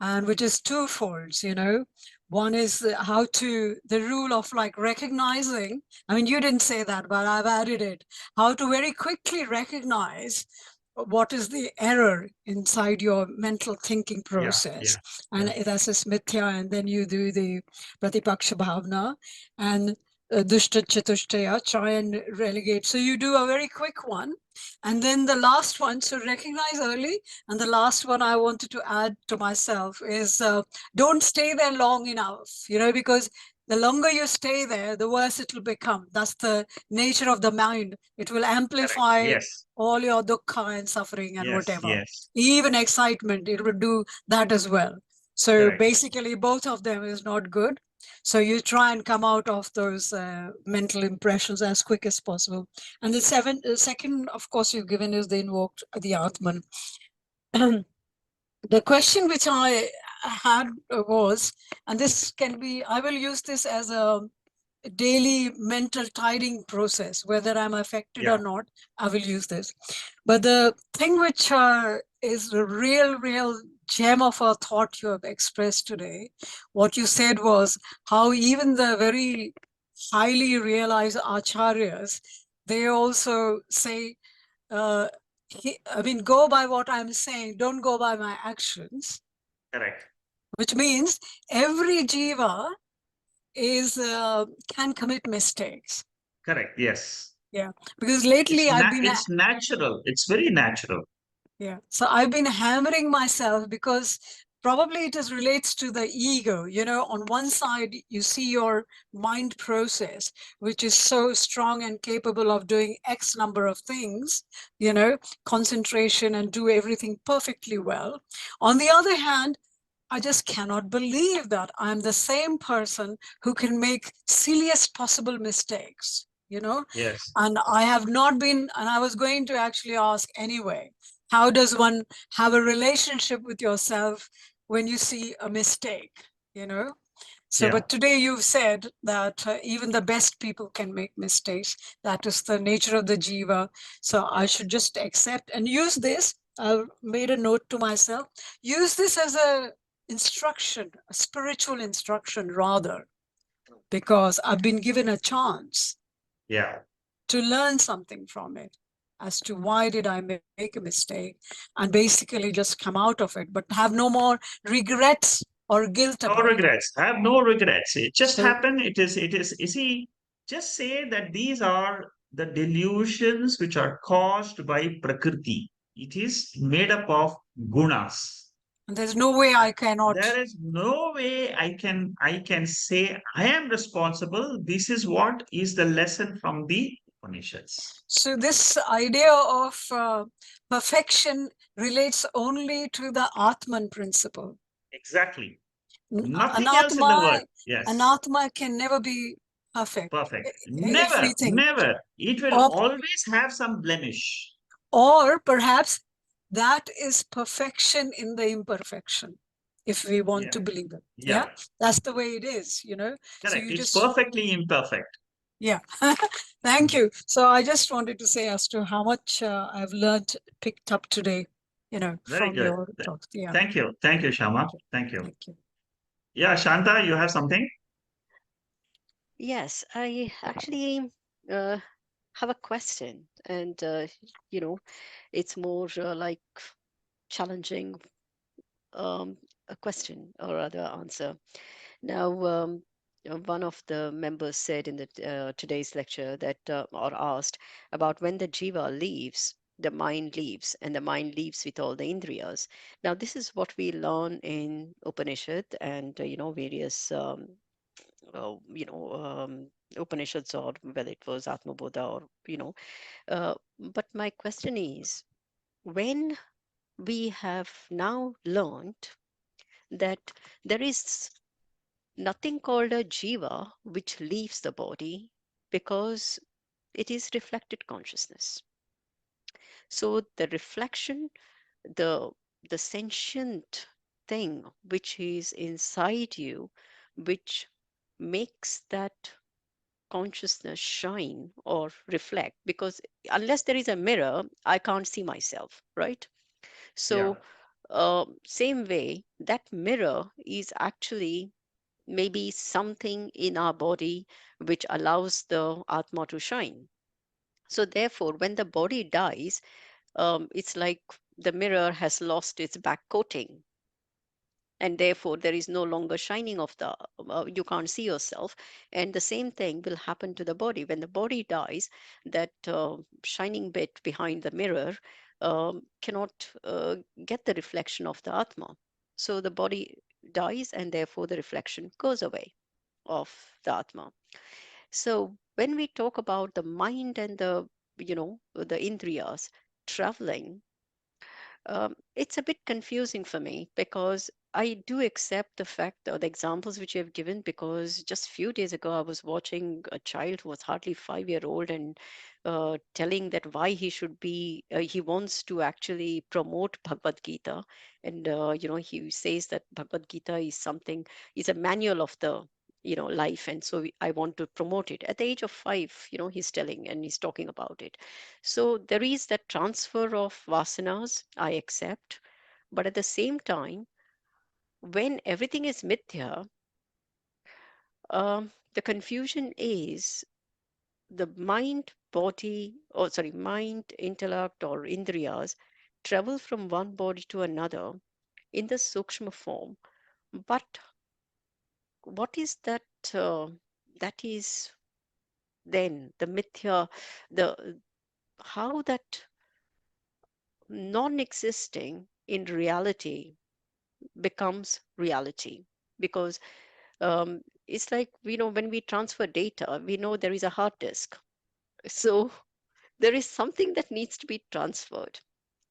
and which is twofold, you know. One is how to, the rule of like recognizing, I mean, you didn't say that, but I've added it, how to very quickly recognize what is the error inside your mental thinking process. And that's a smithya, and then you do the pratipaksha bhavna and dushta chatushtaya, try and relegate. So you do a very quick one. And then the last one, so recognize early. And the last one I wanted to add to myself is don't stay there long enough, you know, because the longer you stay there, the worse it will become. That's the nature of the mind. It will amplify Yes, all your dukkha and suffering and yes, whatever. yes. Even excitement, it will do that as well. So Correct. basically, both of them is not good. So you try and come out of those mental impressions as quick as possible. And the second, of course, you've given is the invoked, the Atman. The question which I had was, and this can be, I will use this as a daily mental tiding process, whether I'm affected or not, I will use this. But the thing which is the real gem of a thought you have expressed today, what you said was how even the very highly realized acharyas, they also say, I mean, go by what I'm saying, don't go by my actions. Correct. Which means every jiva is can commit mistakes. Correct. Yes. Yeah, because lately It's natural. It's very natural. Yeah, so I've been hammering myself because probably it is relates to the ego. You know, on one side, you see your mind process, which is so strong and capable of doing X number of things, you know, concentration and do everything perfectly well. On the other hand, I just cannot believe that I'm the same person who can make silliest possible mistakes, you know? Yes. And I have not been, and I was going to actually ask anyway, how does one have a relationship with yourself when you see a mistake, you know? So, but today you've said that even the best people can make mistakes. That is the nature of the jiva. So I should just accept and use this. I've made a note to myself. Use this as a instruction, a spiritual instruction rather, because I've been given a chance to learn something from it as to why did I make a mistake and basically just come out of it, but have no more regrets or guilt No about regrets. Have no regrets. It just So- happened. You see, just say that these are the delusions which are caused by Prakriti. It is made up of gunas. And there's no way I cannot. There is no way I can say I am responsible. This is what is the lesson from the Upanishads. So this idea of perfection relates only to the Atman principle. Exactly. N- Nothing else in the world. Yes. Anatma can never be perfect. Perfect. If we Never, think. never. It will Or- always have some blemish. Or perhaps that is perfection in the imperfection, if we want to believe it. Yeah. That's the way it is, you know. Correct. you It's just perfectly imperfect. Yeah, thank you. So I just wanted to say as to how much I've learned, picked up today, you know, Very from good. your talks. Yeah. Thank you. Thank you, Shama. Thank you. Thank you. Yeah, Shanta, you have something? Yes, I actually have a question, and you know, it's more like challenging a question or rather answer. Now, one of the members said in the today's lecture that, or asked about when the jiva leaves, the mind leaves, and the mind leaves with all the indriyas. Now, this is what we learn in Upanishad and various Upanishads, or whether it was Atma Bodha or but my question is, when we have now learned that there is nothing called a jiva which leaves the body because it is reflected consciousness. So the reflection, the the sentient thing which is inside you, which makes that consciousness shine or reflect, because unless there is a mirror, I can't see myself, right? Yeah. So same way, that mirror is actually maybe something in our body which allows the Atma to shine. So, therefore, when the body dies, it's like the mirror has lost its back coating, and therefore there is no longer shining of the you can't see yourself. And the same thing will happen to the body when the body dies. That shining bit behind the mirror cannot get the reflection of the Atma, so the body dies and therefore the reflection goes away of the Atma. So when we talk about the mind and the indriyas traveling, it's a bit confusing for me, because I do accept the fact or the examples which you have given, because just few days ago I was watching a child who was hardly 5 year old, and telling that why he should be he wants to actually promote Bhagavad Gita. And he says that Bhagavad Gita is something, is a manual of the life, and so I want to promote it. At the age of 5, he's telling and he's talking about it. So there is that transfer of vasanas, I accept. But at the same time, when everything is mithya, the confusion is the mind, body, or sorry, mind, intellect, or indriyas travel from one body to another in the sukshma form. But what is that? That is then the mithya, the how that non-existing in reality becomes reality. Because it's like, when we transfer data, we know there is a hard disk, so there is something that needs to be transferred,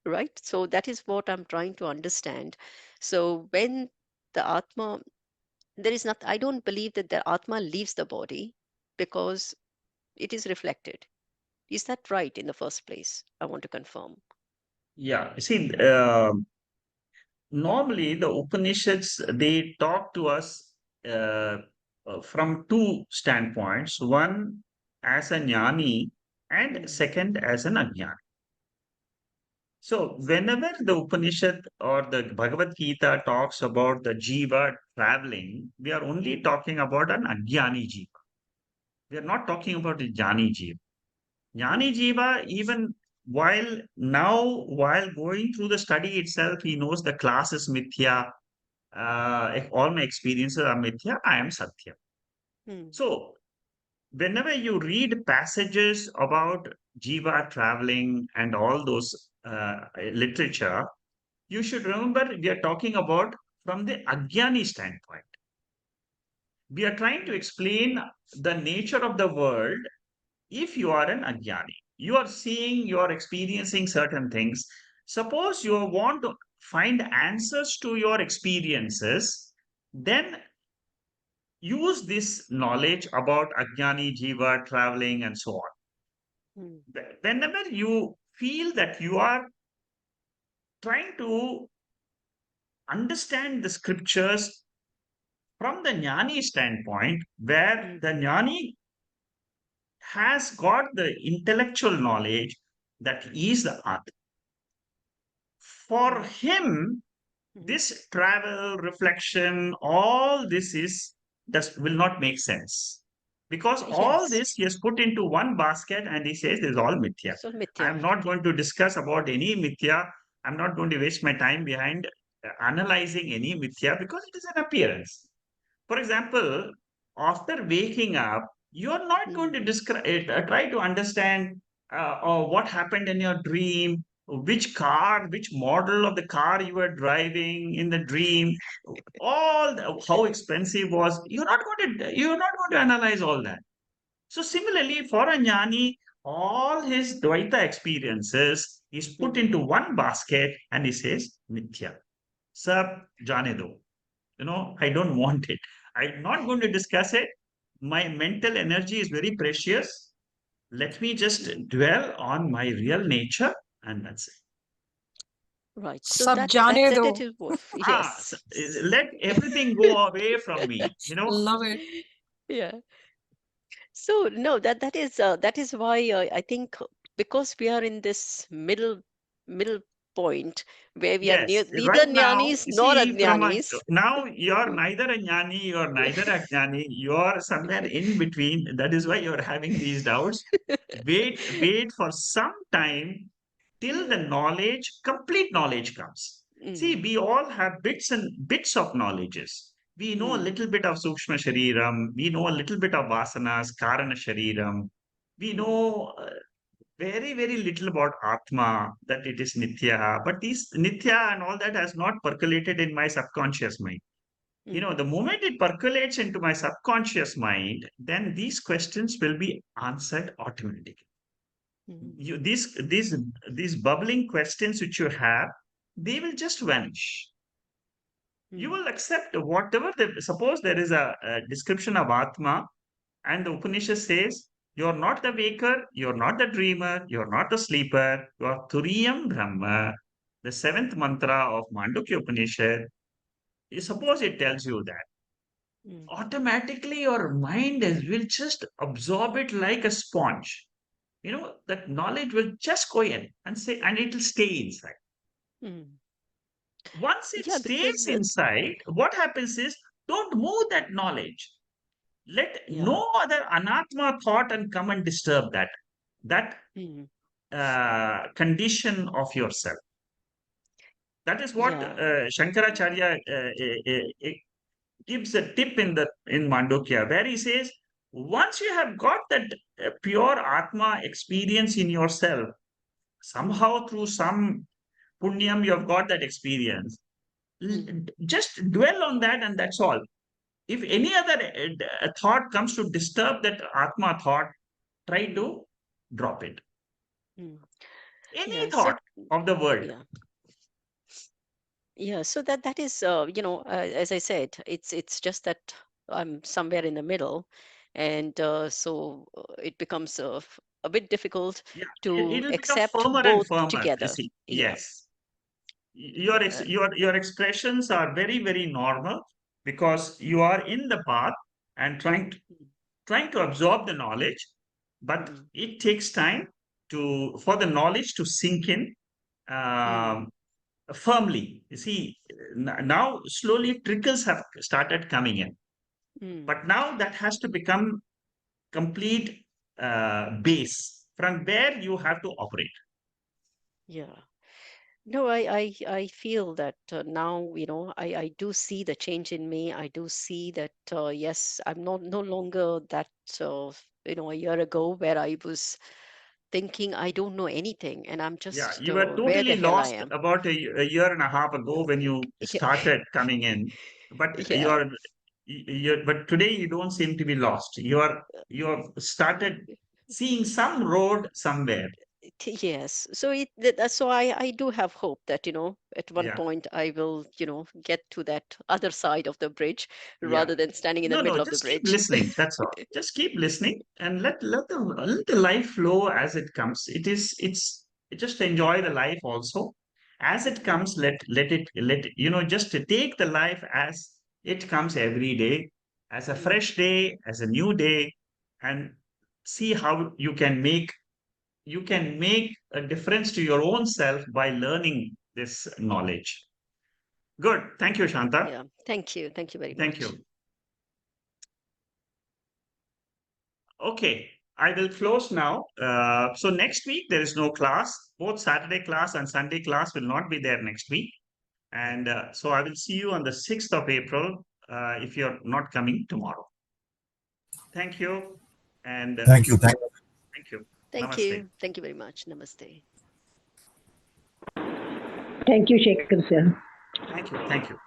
right? So that is what I'm trying to understand. So when the Atma, there is not, I don't believe that the Atma leaves the body, because it is reflected. Is that right in the first place? I want to confirm. Yeah. See, normally the Upanishads, they talk to us uh, from two standpoints. One as a jnani, and second as an ajnani. So whenever the Upanishad or the Bhagavad Gita talks about the jiva traveling, we are only talking about an ajnani jiva. We are not talking about a jnani jiva. Jnani jiva, even while going through the study itself, he knows the class is mithya. If all my experiences are mithya, I am satya. Hmm. So whenever you read passages about jiva traveling and all those literature, you should remember we are talking about from the ajnani standpoint. We are trying to explain the nature of the world. If you are an ajnani, you are seeing, you are experiencing certain things. Suppose you want to find answers to your experiences, then use this knowledge about ajnani jiva traveling and so on. Hmm. Whenever you feel that you are trying to understand the scriptures from the jnani standpoint, where Hmm. the jnani has got the intellectual knowledge that he is the Atma. For Hmm. him, Hmm. this travel, reflection, all this will not make sense. Because all Yes. this he has put into one basket and he says this is all mithya. So I mithya. am not Okay. going to discuss about any mithya. I'm not going to waste my time behind analyzing any mithya because it is an appearance. For example, after waking up, you're not going Hmm. to try to understand or what happened in your dream, which model of the car you were driving in the dream, how expensive was. You're not going to analyze all that. So similarly, for a jnani, all his Dvaita experiences is put into one basket and he says, Nitya. Sir, jane do. I don't want it. I'm not going to discuss it. My mental energy is very precious. Let me just dwell on my real nature, and that's it. Right. So Sab jane that do. it is what, yes. Let everything go away from me. Love it. Yeah. So no, that is why I think because we are in this middle point where we are Yes, neither right now, jnanis you nor see, ajnanis. now you're Hmm. neither a jnani, you're neither a jnani, you're somewhere in between. That is why you're having these doubts. Wait for some time till the knowledge, complete knowledge comes. See, Mm, we all have bits and bits of knowledges. We know a mm, little bit of Sukshma Shariram, we know a little bit of Vasanas, Karana Shariram, we mm, know very, very little about Atma, that it is Nitya, but these Nitya and all that has not percolated in my subconscious mind. mm, The moment it percolates into my subconscious mind, then these questions will be answered automatically. mm, You these bubbling questions which you have, they will just vanish. You mm, will accept whatever suppose there is a description of Atma, and the Upanishad says, you're not the waker, you're not the dreamer, you're not the sleeper, you are Turiyam Brahma, the seventh mantra of Mandukya Upanishad. Suppose it tells you that, mm, automatically your mind will just absorb it like a sponge. That knowledge will just go in and say, and it will stay inside. mm. Once it Yeah, stays because inside, what happens is, don't move that knowledge. Let yeah, no other anatma thought and come and disturb that mm, condition of yourself. That is what yeah, Shankaracharya gives a tip in Mandukya, where he says, once you have got that pure Atma experience in yourself, mm, somehow through some punyam you have got that experience. mm, Just dwell on that, and that's all. If any other thought comes to disturb that Atma thought, try to drop it. mm. Any Yeah. So thought of the world. yeah. Yeah, so that is, as I said, it's just that I'm somewhere in the middle, and it becomes a bit difficult Yeah, to it'll become accept firmer and both firmer. You together. see, Yeah. yes, your Uh, your expressions are very, very normal because you are in the path and trying to absorb the knowledge, but mm, it takes time for the knowledge to sink in mm, um, firmly. You see, now slowly trickles have started coming in, mm, but now that has to become complete base from where you have to operate. yeah. No, I feel that now, I do see the change in me. I do see that, yes, I'm not no longer that, a year ago where I was thinking I don't know anything and I'm Yeah, just you were where the totally hell I lost am. about a year and a half ago when you started coming in, but Yeah. but today you don't seem to be lost. You have started seeing some road somewhere. Yes. So so I do have hope that, at one Yeah, point I will, get to that other side of the bridge yeah. rather than standing in the No, middle of the just keep bridge. listening. That's all. Just keep listening and let the life flow as it comes. It's just enjoy the life also. As it comes, just to take the life as it comes every day, as a Mm, fresh day, as a new day, and see how you can make a difference to your own self by learning this knowledge. Good. Thank you, Shanta. yeah. Thank you. Thank you very Thank much. you. Okay, I will close now. So next week there is no class. Both Saturday class and Sunday class will not be there next week. And so I will see you on the 6th of April if you're not coming tomorrow. Thank you. And Thank you. thank you. Thank Namaste. you. Thank you very much. Namaste. Thank you, Shekhar sir. Thank you. Thank you.